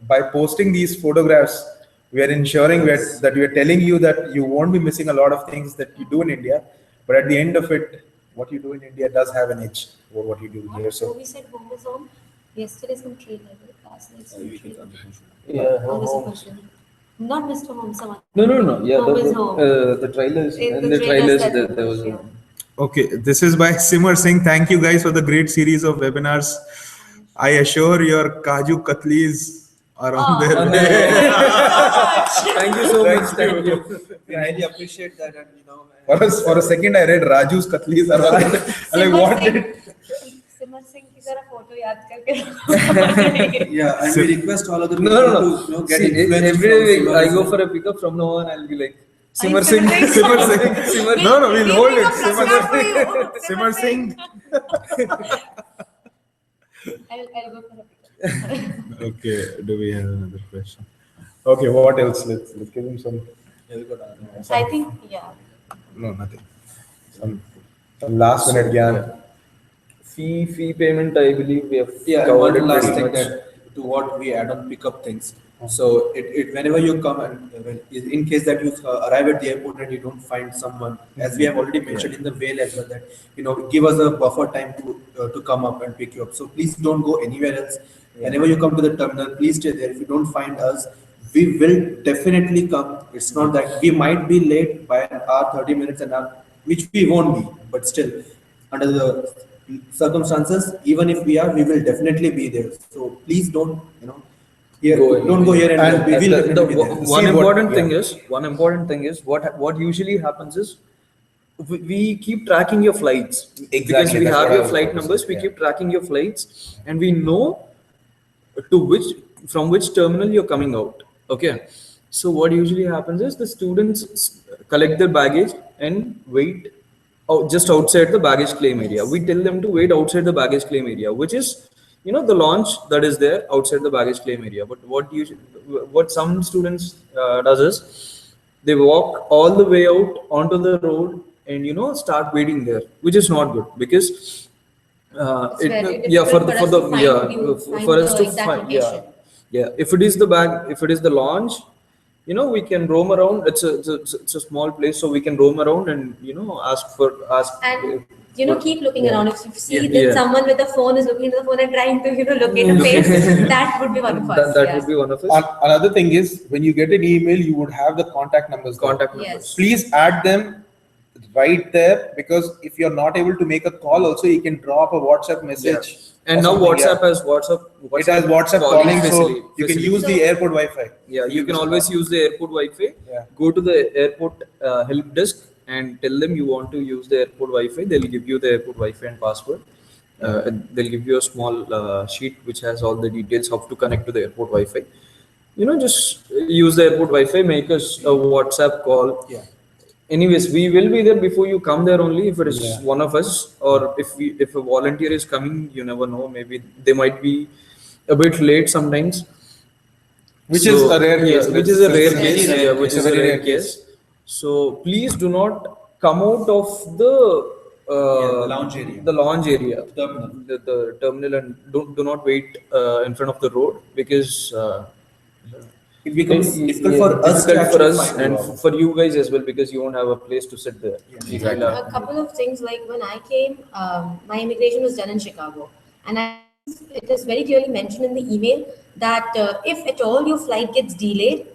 by posting these photographs, we are ensuring that we are telling you that you won't be missing a lot of things that you do in India. But at the end of it, what you do in India does have an edge over what you do here. So So, we said home is home. Yesterday's some trade level, last night's some trade level. Yeah. What was the question? Not Mr. Home, someone. No. Yeah, Home is home. the trailers. In In the the trailers trailers, that there we was. pushed, okay, this is by Simar Singh. Thank you guys for the great series of webinars. I assure your Kaju Katlis are on their On way. Thank you so much. Thank you. We highly appreciate that, and For a second, I read Raju's Katlis are on their I'm like, what did? Simar Singh की जरा photo याद करके yeah, and we request all of the people No. to get See, influenced every from week Simar I as go well. for a pickup from now on. I'll be like Simar Simar Singh. Singh. Simar Singh. Simar. No, we'll hold it. Simar Singh. Simar Singh. I'll go for a picture. Okay, do we have another question? Okay, what else? Let's give him some. I think, yeah. No, nothing. Some last minute gyan. Fee payment. I believe we have Yeah, and covered it one last pretty thing much. that to what we add on pickup things. So it whenever you come and in case that you arrive at the airport and you don't find someone, as we have already mentioned in the mail as well, that give us a buffer time to come up and pick you up. So please don't go anywhere else. Whenever you come to the terminal, please stay there. If you don't find us, we will definitely come. It's not that we might be late by an hour, 30 minutes, an hour, which we won't be, but still, under the circumstances, even if we are, we will definitely be there. So please don't, don't go here and we will definitely be there. One See important thing is what usually happens is we keep tracking your flights because Exactly, we that's have what I your was flight about to numbers. say, We yeah. keep tracking your flights, and we know from which terminal you're coming out. Okay, so what usually happens is the students collect their baggage and wait just outside the baggage claim area. We tell them to wait outside the baggage claim area, which is the launch that is there outside the baggage claim area. But what some students does is they walk all the way out onto the road and start waiting there, which is not good because It's very difficult for us to find the exact location. if it is the launch, we can roam around. It's a small place, so we can roam around and ask. And keep looking Yeah. around. If you see Yeah. that Yeah. someone with a phone is looking into the phone and trying to locate a face, that would be one of us. That yeah. would be one of us. Another thing is, when you get an email, you would have the contact numbers. there. Contact Yes. numbers. Please add them right there, because if you're not able to make a call, also you can drop a WhatsApp message. And or now something, WhatsApp yeah. has WhatsApp. It has WhatsApp calling, so facility. you can use the airport Wi-Fi. Yeah, you can always use the airport Wi-Fi. Yeah. Go to the airport help desk and tell them you want to use the airport Wi-Fi. They'll give you the airport Wi-Fi and password. And they'll give you a small sheet which has all the details how to connect to the airport Wi-Fi. Just use the airport Wi-Fi. Make us a WhatsApp call. Yeah. Anyways, we will be there before you come there only. If it is Yeah. one of us, or if a volunteer is coming, you never know. Maybe they might be a bit late sometimes. Which is a rare case. Which is a rare It's case. very Yeah, rare. which It's is a a very rare rare case. So please do not come out of the lounge area. The launch area, Terminal. the terminal, and do not wait in front of the road because. It becomes difficult Yeah, for us to difficult for actually us find and you out. for you guys as well, because you won't have a place to sit there. Exactly. A couple of things, like when I came, my immigration was done in Chicago, and I it is very clearly mentioned in the email that if at all your flight gets delayed,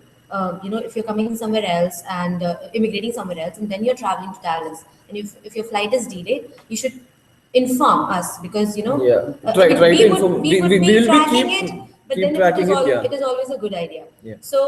if you're coming somewhere else and immigrating somewhere else, and then you're traveling to Dallas, and if your flight is delayed, you should inform us, because Yeah. Try to we inform. we would We be will be tracking keep it, but keep then tracking it. Yeah. it is always a good idea. Yeah. So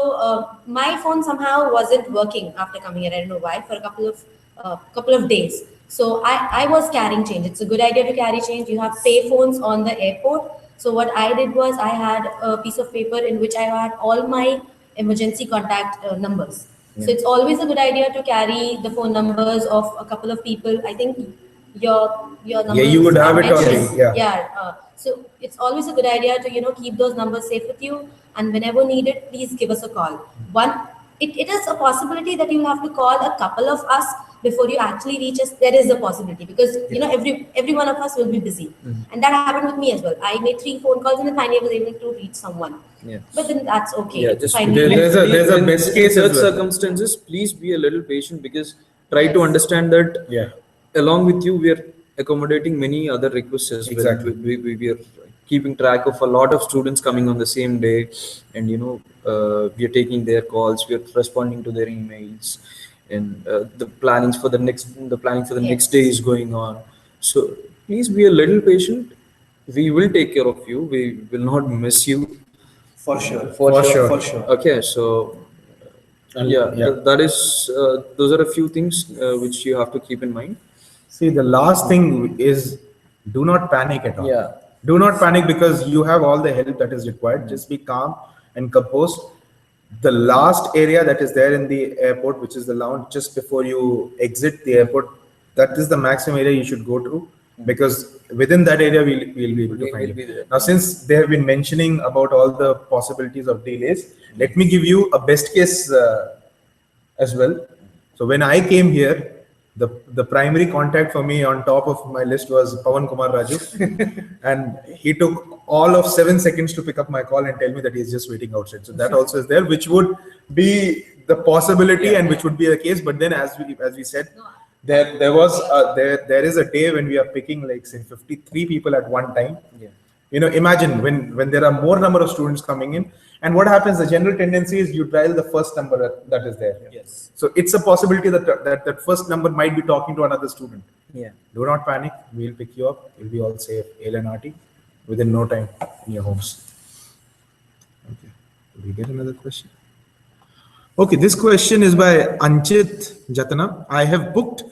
my phone somehow wasn't working after coming here. I don't know why, for a couple of days. So I was carrying change. It's a good idea to carry change. You have pay phones on the airport. So what I did was I had a piece of paper in which I had all my emergency contact numbers. So it's always a good idea to carry the phone numbers of a couple of people. I think your numbers you would are have it mentioned. already, yeah. So it's always a good idea to keep those numbers safe with you, and whenever needed, please give us a call. It is a possibility that you'll have to call a couple of us before you actually reach us. There is a possibility, because every one of us will be busy, and that happened with me as well. I made 3 phone calls and then finally I was able to reach someone. Yeah. But then that's okay. Yeah, just Finally, there's a in best case such as well. circumstances, please be a little patient, because try to Yes. understand that Yeah. along with you, we are accommodating many other requests as well. Exactly. We are keeping track of a lot of students coming on the same day, and we are taking their calls, we are responding to their emails, and the planning for the next day is going on. So please be a little patient. We will take care of you. We will not miss you. For sure. For sure. For sure. Okay, so that is those are a few things which you have to keep in mind. See, the last thing is, do not panic at all. Yeah. Do not panic, because you have all the help that is required. Just be calm and composed. The last area that is there in the airport, which is the lounge just before you exit the airport, that is the maximum area you should go through, because within that area we'll be able to We'll find be it. there. Now, since they have been mentioning about all the possibilities of delays, let me give you a best case as well. So when I came here, the primary contact for me on top of my list was Pawan Kumar Raju, and he took all of 7 seconds to pick up my call and tell me that he's just waiting outside. So that also is there, which would be the possibility and which would be the case. But then, as we said, there is a day when we are picking, like, say, 53 people at one time. Yeah. Imagine when there are more number of students coming in, and what happens, the general tendency is you dial the first number that is there. Yes. So it's a possibility that first number might be talking to another student. Yeah. Do not panic. We'll pick you up. You'll be all safe, LNRT, within no time in your homes. Okay. Did we get another question? Okay, this question is by Anchit Jatana. I have booked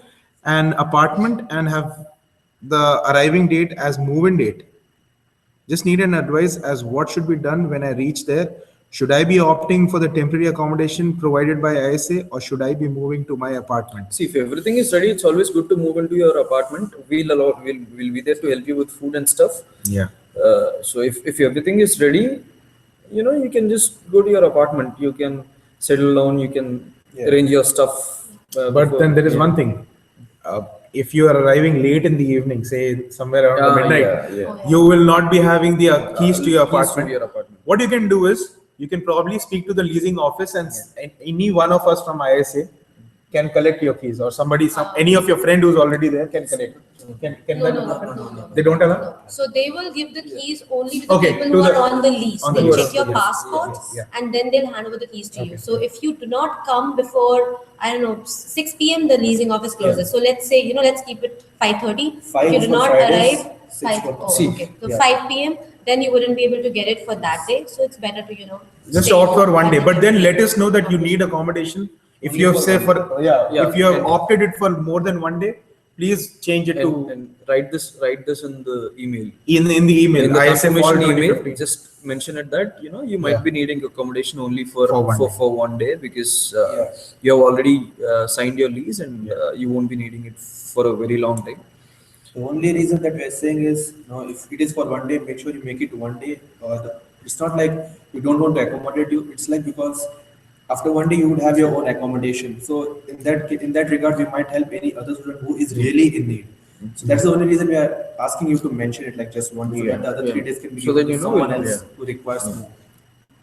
an apartment and have the arriving date as move-in date. Just need an advice as what should be done when I reach there. Should I be opting for the temporary accommodation provided by ISA, or should I be moving to my apartment? See, if everything is ready, it's always good to move into your apartment. We'll be there to help you with food and stuff. Yeah. So if everything is ready, you can just go to your apartment. You can settle down. You can arrange your stuff. But then there is one thing. If you are arriving late in the evening, say somewhere around midnight, you will not be having the keys to your apartment. What you can do is, you can probably speak to the leasing office, and any one of us from ISA can collect your keys, or any of your friend who's already there can collect. Can that happen? No. They don't allow? So they will give the keys only to the Okay, people to who the- are on the lease. on the They'll lease, check your yes, passport, yeah. and then they'll hand over the keys to you. So if you do not come before, I don't know, 6 p.m., the leasing office closes. So let's say, let's keep it 5:30. Five If you do for not Fridays, arrive, 6 for- okay. So 5 p.m., then you wouldn't be able to get it for that day. So it's better to, Just stay opt for one day, but then temporary. let us know that you need accommodation. If you have if you have opted it for more than one day, please change it to and write this in the email. in the email. In the ISA fall confirmation email, 2015. just mention it that you might be needing accommodation only for one day, because you have already signed your lease, and you won't be needing it for a very long time. The only reason that we're saying is, if it is for one day, make sure you make it one day. It's not like we don't want to accommodate you. It's like, because after one day you would have your own accommodation. So in that regard, we might help any other student who is really in need. So that's the only reason we are asking you to mention it, like just one day, and the other 3 days can be So given that to someone we'll- else who requires more.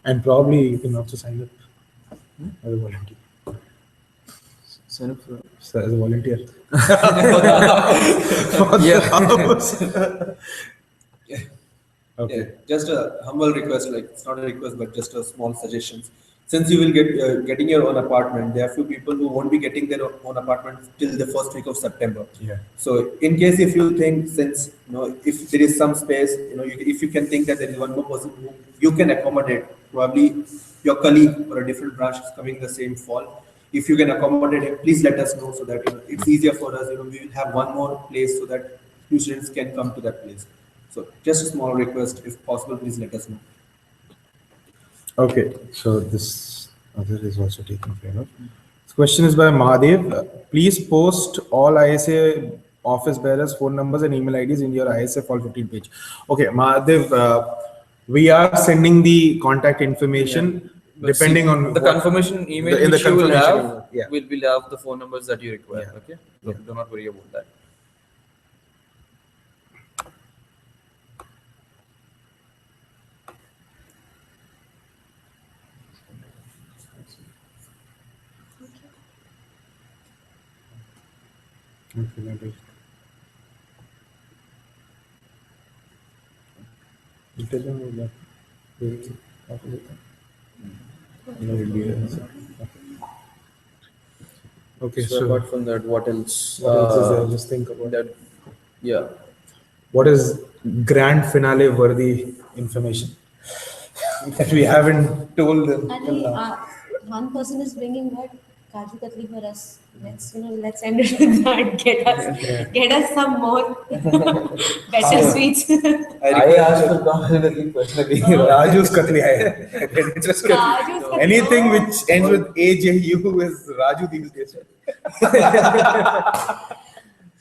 And probably you can also sign up as a volunteer. Sign up for- So as a volunteer. Yeah. Okay. Yeah, just a humble request, like it's not a request, but just a small suggestions. Since you will get getting your own apartment, there are few people who won't be getting their own apartment till the first week of September. Yeah. So, in case if you think, since if there is some space, if you can think that there is one more person who you can accommodate, probably your colleague or a different branch is coming the same fall. If you can accommodate him, please let us know so that it's easier for us. We will have one more place so that new students can come to that place. So just a small request, if possible, please let us know. Okay, so this other is also taken care of. This question is by Mahadev. Please post all ISA office bearers' phone numbers and email IDs in your ISA Fall 15 page. Okay, Mahadev, we are sending the contact information But depending see, on the what- confirmation email in the which you will confirmation have, email, yeah. will have the phone numbers that you require. Yeah. Okay, Yeah. do not worry about that. Okay, So, so apart from that, what else? what else is there? Just think about that. Yeah. what is grand finale worthy information that we haven't told them till And now. one person is bringing what Kaju Katli for us. Let's end it with that. Get us some more better sweets. I asked for confidently personally. Raju's Katli hai. Just Kaju's Katli. anything Oh. which ends with AJU is Raju these days.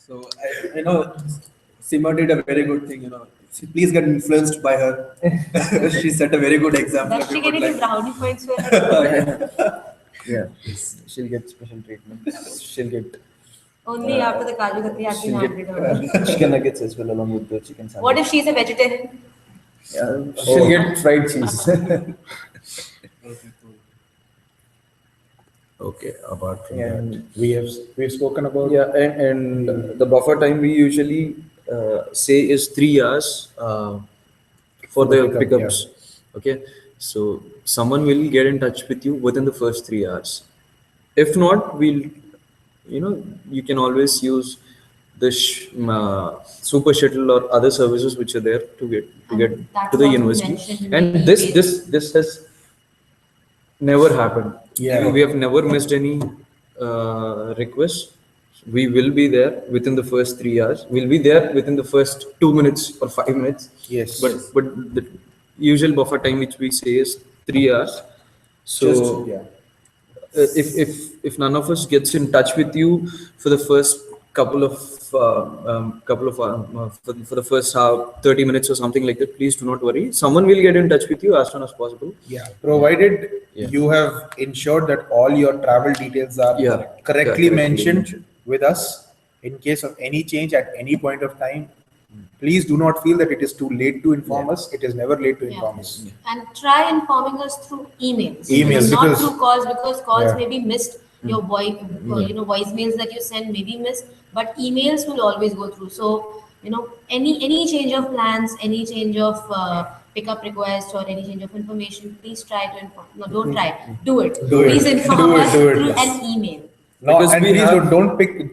So I know Sima did a very good thing. Please get influenced by her. She set a very good example. Does she Everyone get any like- brownie points for her? Yeah, she'll get special treatment. She'll get Only after the Kaju Katli has been she'll handed over. get chicken nuggets as well along with the chicken sandwich. What if she's a vegetarian? She'll get fried cheese. Okay, apart from And- that, we've spoken about Yeah, and the buffer time we usually say is 3 hours for the pickup, pickups. Okay, so someone will get in touch with you within the first 3 hours. If not, you can always use the super shuttle or other services which are there to get And that's to the what you university. mentioned in And the this email. this has never happened. Yeah. We have never missed any requests. We will be there within the first 3 hours. We'll be there within the first 2 minutes or 5 minutes. Yes. But the usual buffer time which we say is 3 hours. So if none of us gets in touch with you for the first couple of for the first 30 minutes or something like that, please do not worry. Someone will get in touch with you as soon as possible. Yeah, provided Yeah. you have ensured that all your travel details are Yeah, correctly correctly mentioned mentioned. with us. In case of any change at any point of time, please do not feel that it is too late to inform us. It is never late to inform us. And try informing us through emails. Emails, not because- through calls, because calls Yeah. may be missed. Your voicemails that you send may be missed, but emails will always go through. So any change of plans, any change of pickup request or any change of information, please try to inform. No, don't try. Do it. Do it. Please inform Do it, us do it, through yes. an email. No, Because and we please have-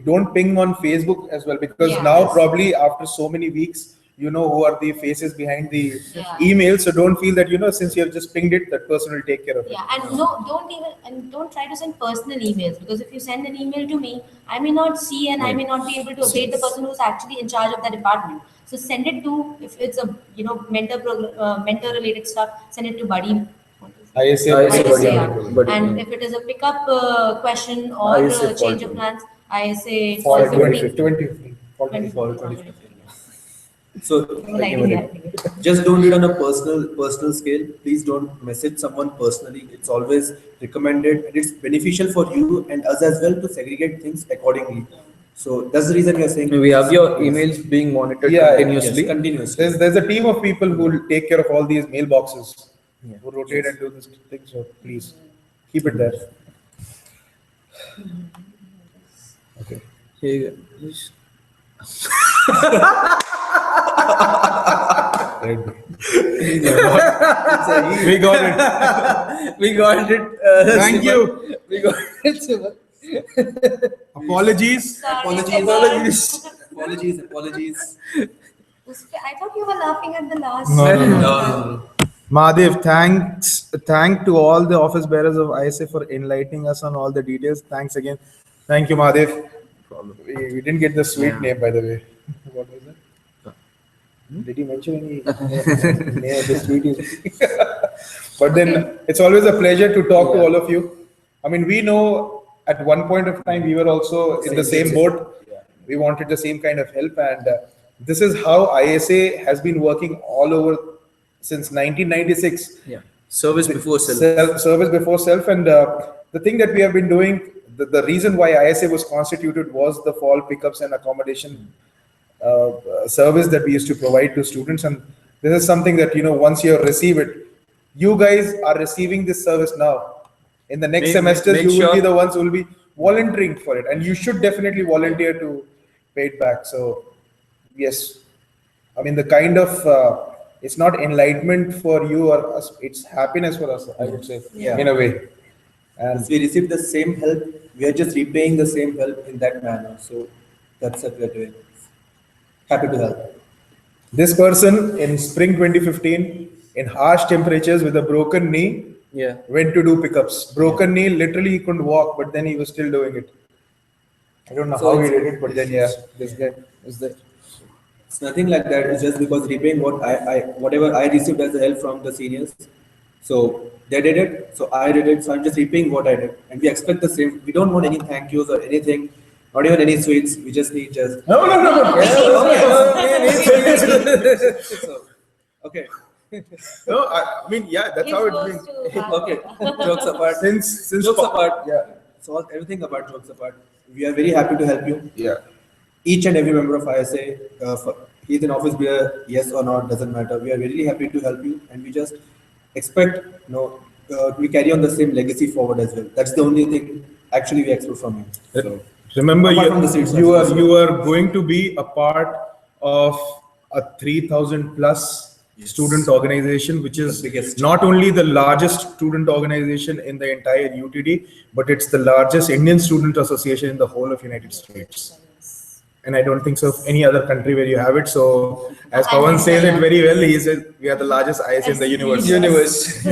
don't ping on Facebook as well, because Yeah. now Yes. probably after so many weeks, you know who are the faces behind the Yeah. email. So don't feel that since you have just pinged it, that person will take care of it. Yeah, and don't try to send personal emails, because if you send an email to me, I may not see and I may not be able to update the person who's actually in charge of that department. So send it to, if it's a mentor related stuff, send it to Buddy. ISA, ISA buddy, buddy, yeah. buddy. And if it is a pickup question or ISA change of fall plans, ISA Fall fall 2015. 2015. 2015. Fall 2015. So Well, idea. just don't do it on a personal scale. Please don't message someone personally. It's always recommended, and it's beneficial for you and us as well to segregate things accordingly. So that's the reason we are saying We have your emails being monitored Yeah, continuously. Yes, continuously. There's a team of people who will take care of all these mailboxes, who rotate and do this thing. So please keep it there. Okay. Here you go. Correct. We got it. We got it. Thank Sivan. you. We got it, Sivan. Apologies. Sorry, Apologies. Sivan. Apologies. I thought you were laughing at the last. No, no, no. No. Mahadev, thank to all the office bearers of ISA for enlightening us on all the details. Thanks again. Thank you, Mahadev. We didn't get the sweet name, by the way. What was it? Did he mention any name of the sweeties? But then it's always a pleasure to talk to all of you. I mean, we know at one point of time we were also in the same boat. We wanted the same kind of help, and this is how ISA has been working all over since 1996. Yeah. Service before self. Service before self, and the thing that we have been doing, the reason why ISA was constituted was the fall pickups and accommodation service that we used to provide to students. And this is something that, once you receive it, you guys are receiving this service now. In the next semester, you will be the ones who will be volunteering for it, and you should definitely volunteer to pay it back. So yes, I mean, the kind of it's not enlightenment for you or us, it's happiness for us, I would say, in a way. And We received the same help. We are just repaying the same help in that manner. So that's what we're doing. Happy to help. this person in spring 2015, in harsh temperatures with a broken knee, Yeah. went to do pickups. Broken knee, literally he couldn't walk, but then he was still doing it. I don't know So how he it's- did it, but then this guy is there. It's nothing like that. It's just because repaying whatever I received as the help from the seniors. So they did it. So I did it. So I'm just repaying what I did. And we expect the same. We don't want any thank yous or anything. Not even any sweets. We just need just. No. So, okay. No, I mean, yeah, that's how it's been. Okay. Jokes apart. Since Jokes apart. Yeah. So everything about jokes apart. We are very happy to help you. Yeah. Each and every member of ISA, he's an office bearer, yes or not, doesn't matter. We are really happy to help you, and we just expect, we carry on the same legacy forward as well. That's the only thing actually we expect from you. So, Remember, apart from the seats, you are going to be a part of a 3,000 plus student organization, which is biggest. not only the largest student organization in the entire UTD, but it's the largest Indian student association in the whole of United States. And I don't think so of any other country where you have it. So as Pawan says it very well, he says we are the largest ISA in the universe.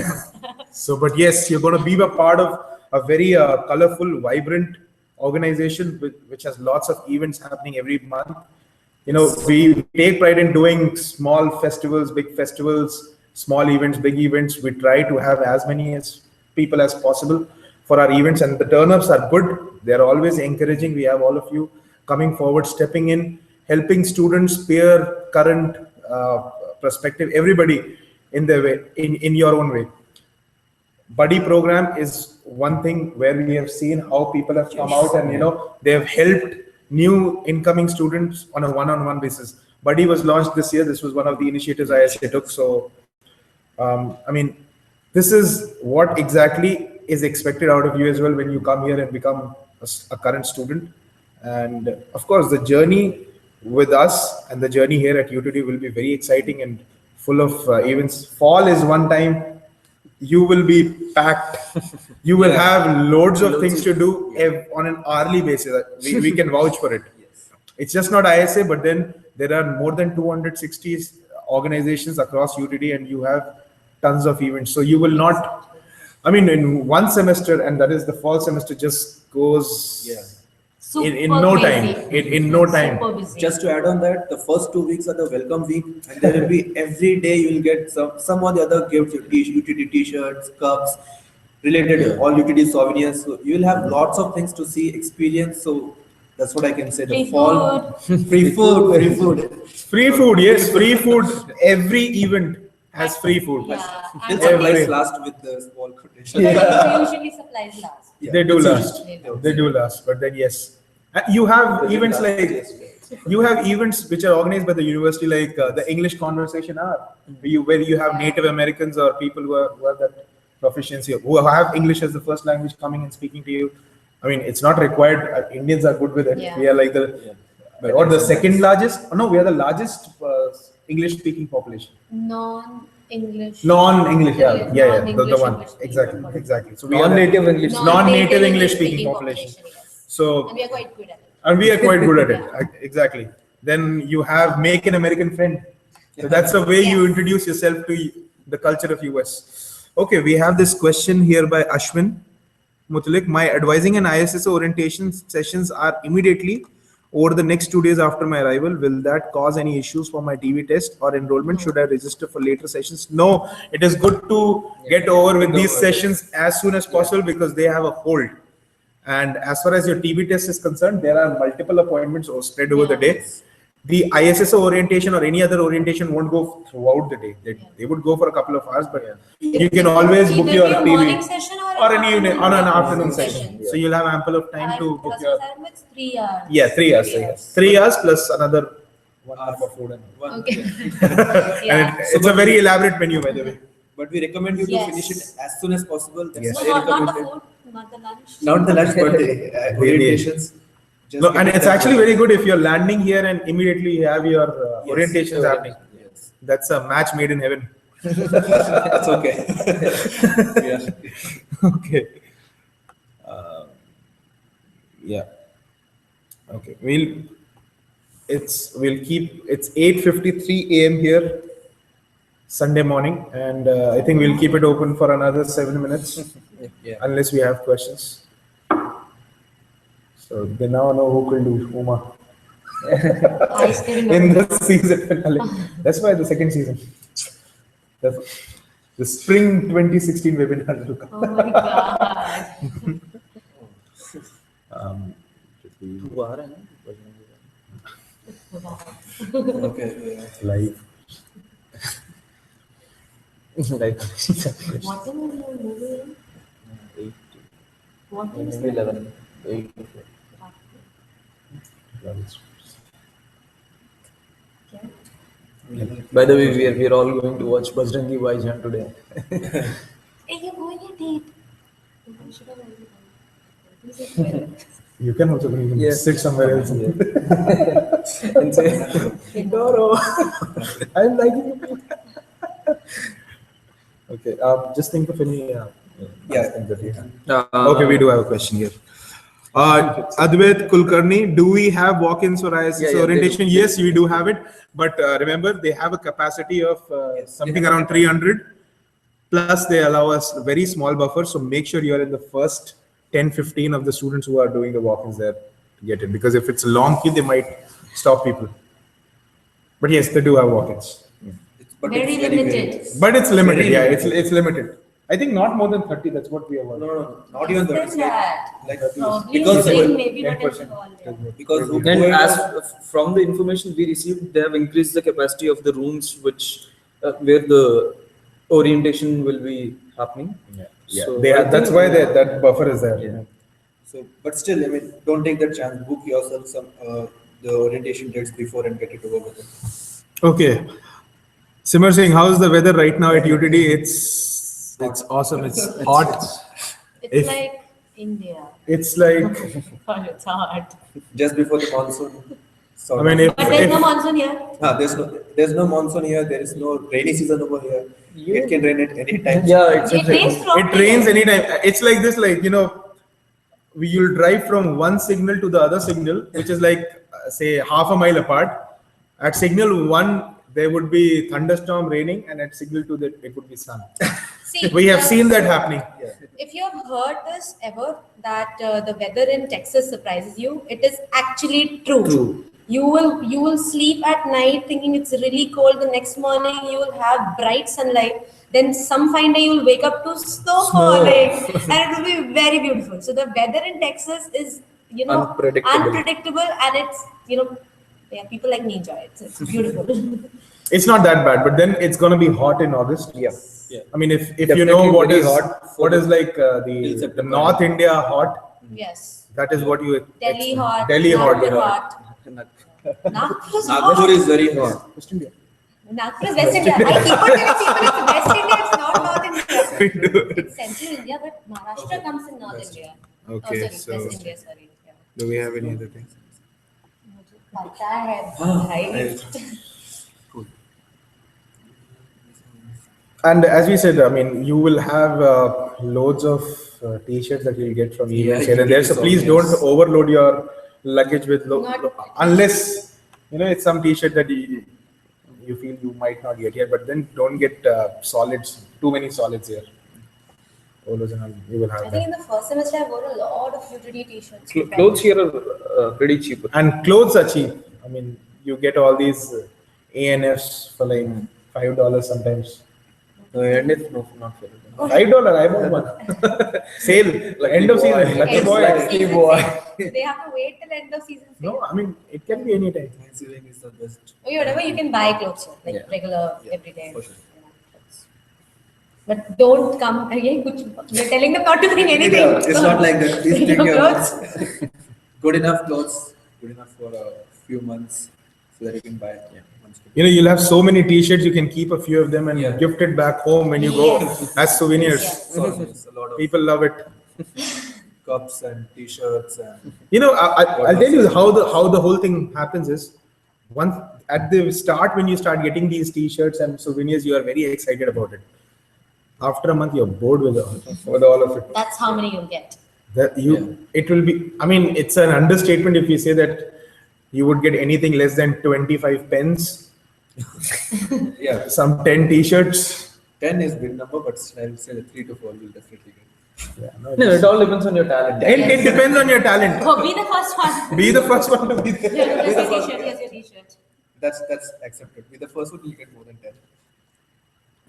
So, but yes, you're going to be a part of a very colorful, vibrant organization which has lots of events happening every month. We take pride in doing small festivals, big festivals, small events, big events. We try to have as many people as possible for our events, and the turn-ups are good. They're always encouraging. We have all of you coming forward, stepping in, helping students, peer, current, prospective, everybody in their way, in your own way. Buddy program is one thing where we have seen how people have come out and they have helped new incoming students on a one-on-one basis. Buddy was launched this year. This was one of the initiatives ISA took. So, I mean, this is what exactly is expected out of you as well when you come here and become a current student. And of course, the journey with us and the journey here at UTD will be very exciting and full of events. Fall is one time. You will be packed. You will have loads of things to do on an hourly basis. We can vouch for it. It's just not ISA, but then there are more than 260 organizations across UTD, and you have tons of events. So you will not, I mean, in one semester, and that is the fall semester, just goes in no time. In no time. Super busy. just to add on that, the first 2 weeks are the welcome week, and there will be every day you will get some or the other gifts, UTD t-shirts, cups, related all UTD souvenirs. So you will have lots of things to see, experience. So that's what I can say. The Free fall, free food. Free food, yes, free food. Every event has free food. Yeah. Till And supplies last with the small quotation. they usually supplies last. Yeah. They do It's last. They do last. But then yes, you have events like which are organized by the university, like the English Conversation Hour, where you have Native Americans or people who are that proficiency, who have English as the first language coming and speaking to you. I mean, it's not required. Indians are good with it. Yeah. We are like the second largest. No, we are the largest English speaking population? Non-English. Non-English, yeah, yeah, yeah, the Non-English one, English speaking exactly, population. exactly. So we are Non-native English. Non-native English speaking population. Yes. So, And we are quite good at it. and we are quite good at it. Exactly. Then you have make an American friend. So that's the way you Yes. introduce yourself to the culture of US. Okay, we have this question here by Ashwin Mutalik. My advising and ISSO orientation sessions are immediately over the next 2 days after my arrival. Will that cause any issues for my TV test or enrollment? Should I register for later sessions? No, it is good to get over with these sessions as soon as possible because they have a hold. And as far as your TB test is concerned, there are multiple appointments or spread over the day. The ISSO orientation or any other orientation won't go throughout the day. They would go for a couple of hours, but you can always book Either your be a TV morning session or an evening on an afternoon session. session. So you'll have ample of time to book your. It's 3 hours. Yeah, 3 hours. 3 hours plus another 1 hour for food and. Okay. And Yeah. it's a very elaborate menu, by the way. But we recommend you to Yes. finish it as soon as possible. That's Yes. why No, I not the recommended. food, not the lunch. Not the lunch, but the orientations. Just No, get and it it's done. actually very good if you're landing here and immediately you have your Yes. orientations happening. Yes. That's a match made in heaven. That's okay. Yeah. Okay. Yeah. Okay. We'll keep it's 8:53 a.m. here, Sunday morning, and I think we'll keep it open for another 7 minutes, Yeah. unless we have questions. So they now know who will do Uma Ice cream. in the season finale. That's why the second season. The spring 2016 webinar will come. Oh my God. Wow. Okay. Live. Like What time is your movie? 8, What time is maybe the 11, 8. Okay. By the way, we are all going to watch Bajrangi Bhaijaan today. Hey, you're going on a date. Why should I let you go? Is it well? You can also Yes. sit somewhere else. And say, Goro, I'm liking you. Okay, Just think of any. Yeah. thing that you have. Uh, Okay, we do have a question here. Advait Kulkarni, do we have walk-ins for ISS Yeah, yeah, orientation? they do. Yes, we do have it. But remember, they have a capacity of something around 300. Plus, they allow us a very small buffer. So make sure you're in the first 10, 15 of the students who are doing the walk-ins there to get it. Because if it's a long queue, they might stop people. But yes, they do have walk-ins. But Very it's very, limited. very- But it's limited. Very Yeah, limited. it's limited. I think not more than 30. That's what we have. No, no, not even Less that. than that. Like Probably because spring, maybe not 10%. in fall. Yeah. because And whoever- as from the information we received, they have increased the capacity of the rooms which where the orientation will be happening. Yeah, So they I have, that's think- why that buffer is there. Yeah. So, but still, I mean, don't take that chance. Book yourself some the orientation dates before and get it over with. Okay. Simar saying, how's the weather right now at UTD? It's awesome. It's hot. It's If- like India. It's like, But it's hot. Just before the monsoon. I mean, if, But there's no if monsoon here. There's no monsoon here. There is no rainy season over here. It can rain at any time. Yeah, it's It rains from it rains anytime, it's like this, like, you'll drive from one signal to the other signal, which is like, say, half a mile apart. At signal one, there would be thunderstorm raining, and at signal two, it would be sun. See, We have seen that happening. If you have heard this ever, that the weather in Texas surprises you, it is actually true. You will sleep at night thinking it's really cold. The next morning you will have bright sunlight. Then some fine day you will wake up to snow falling, and it will be very beautiful. So the weather in Texas is unpredictable, and it's people like me enjoy it. So it's beautiful. It's not that bad, but then it's gonna be hot in August. Yeah. I mean, if you Definitely know what very is hot what is like Till the September. North India hot, Yes. that is what you Delhi hot. Delhi hot. Nagpur hot. Nagpur is Nagpur hot. is very hot. West India. Nagpur is West India. I keep on telling people it's West India, it's not North India. It's Central India, but Maharashtra comes in North India. Okay, Sorry, so West India, sorry. Yeah. do we have any other things? मुझे पता है भाई. And as we said, I mean, you will have loads of t-shirts that you'll get from Yeah, emails here and there. So utilities please also, don't overload your luggage with Not- unless it's some t-shirt that you feel you might not get here. But then don't get solids, too many solids here. Polos and all, you will I have think in that. the first semester I wore a lot of utility t-shirts. Clothes here are pretty cheaper. And clothes are cheap. I mean, you get all these ANFs for like $5 sometimes. And if no, not fair. $5, I bought one. Sale, end of season, lucky boy. Lucky boy. They have to wait till end of season. sale. No, I mean, it can be any time. Thanksgiving is the best. Oh, whatever you can buy clothes here, like Yeah. regular Yeah, everyday. for sure. But don't come again. You're telling them not to bring anything. Yeah, it's not like that. Please Bring bring your your clothes. good enough clothes, good enough for a few months, so that you can buy. Yeah, once. You'll have so many t-shirts, you can keep a few of them and Yeah. gift it back home when you go Yes. as souvenirs. Yes. So it's a lot of People love it. cups and t-shirts and I'll tell you how the whole thing happens is once at the start when you start getting these t-shirts and souvenirs, you are very excited about it. After a month, you're bored with all of it. That's how many you'll get. It will be. I mean, it's an understatement if you say that you would get anything less than 25 pens, yeah, some 10 t-shirts. 10 is big number, but I will say that 3 to 4 will definitely get. Yeah, no, No, it all depends on your talent. it depends on your talent. Oh, be the first one. Be the first one to be there. Here's your t-shirt. Here's your t-shirt. That's accepted. With the first one, you'll get more than 10.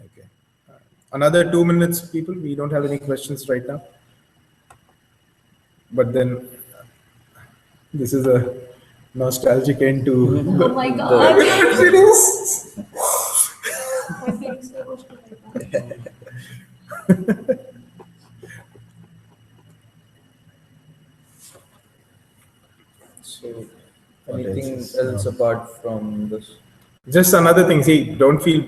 Okay. Another 2 minutes, people. We don't have any questions right now. But then, this is a nostalgic end to. Oh my god. It is. I'm feeling so emotional right now. So, What anything else else apart from this? Just another thing. See, don't feel.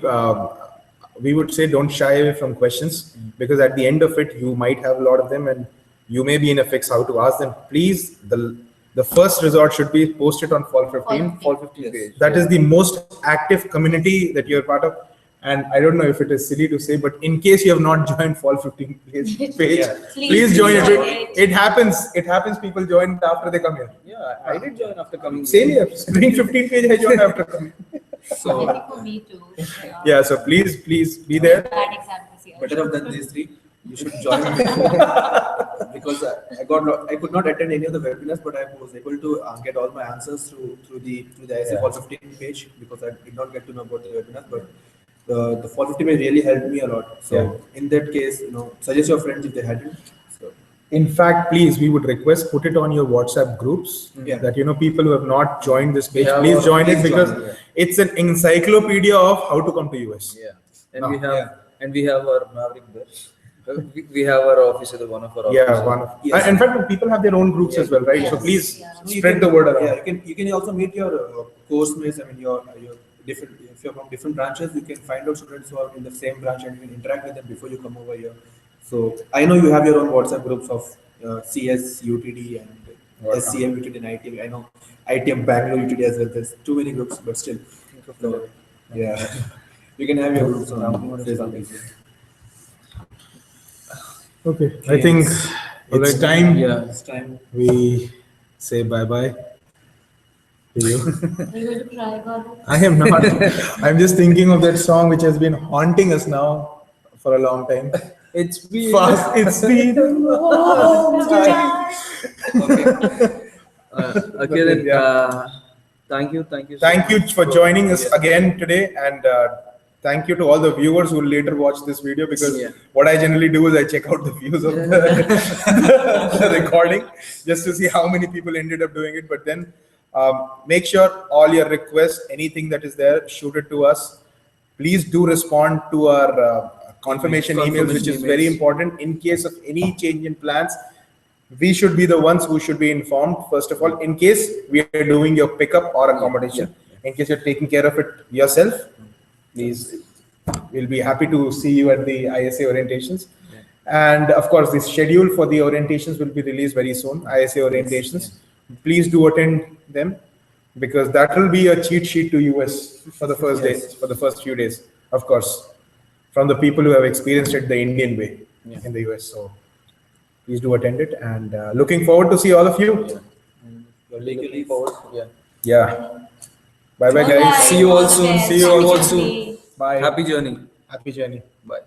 We would say don't shy away from questions because at the end of it, you might have a lot of them, and you may be in a fix how to ask them. Please, the first resort should be posted on Fall 15. Fall 15 page. That is the most active community that you're part of. And I don't know if it is silly to say, but in case you have not joined Fall 15 page, Yeah. please join it. join it. It happens. It happens. People join after they come here. Yeah, I did join after coming. Same here. Spring 15 page, I joined after coming. I So think for me too. Yeah. So please be there. Bad example this year. better off than these 3. You should join because I could not attend any of the webinars, but I was able to get all my answers through the ISA Fall 15 page because I did not get to know about the webinars, but the Fall 15 page really helped me a lot. So in that case, suggest your friends if they hadn't. So In fact, please, we would request put it on your WhatsApp groups Yeah. that people who have not joined this page, Yeah, please well, join it please because join, yeah. it's an encyclopedia of how to come to US. Yeah, and No. we have our Maverick there. We have our office at one of our Yeah, offices. one of. Yes. In fact, people have their own groups as well, right? So Yes. please Yeah. spread the word around. Yeah, you can also meet your course mates. I mean, your different. If you're from different branches, you can find out students who are in the same branch and you can interact with them before you come over here. So I know you have your own WhatsApp groups of CS, UTD, and SCM, UTD, and ITM. I know ITM Bangalore UTD as well. There's too many groups, but still. So, yeah, you can have your groups on Facebook. Okay, I think it's time Yeah. It's time. we say bye bye to you. Are you going to cry, Gaurav? I am not. I'm just thinking of that song which has been haunting us now for a long time. It's been Fast, it's been a long time. okay then. Yeah. Thank you. So Thank you much for joining us again today, and thank you to all the viewers who will later watch this video because Yeah. what I generally do is I check out the views of the recording just to see how many people ended up doing it. But then make sure all your requests, anything that is there, shoot it to us. Please do respond to our confirmation emails, which is very important. In case of any change in plans, we should be the ones who should be informed, first of all, in case we are doing your pickup or accommodation. In case you're taking care of it yourself, please, we'll be happy to see you at the ISA orientations. And of course, the schedule for the orientations will be released very soon, ISA orientations. Please do attend them because that will be a cheat sheet to US for the first days, for the first few days, of course. from the people who have experienced it the Indian way in the US. So please do attend it, and looking forward to see all of you. Looking forward. Yeah. Yeah. Bye bye, Alright, guys. See you all the soon. best. See you all Happy soon. journey. Bye. Happy journey. Happy journey. Bye.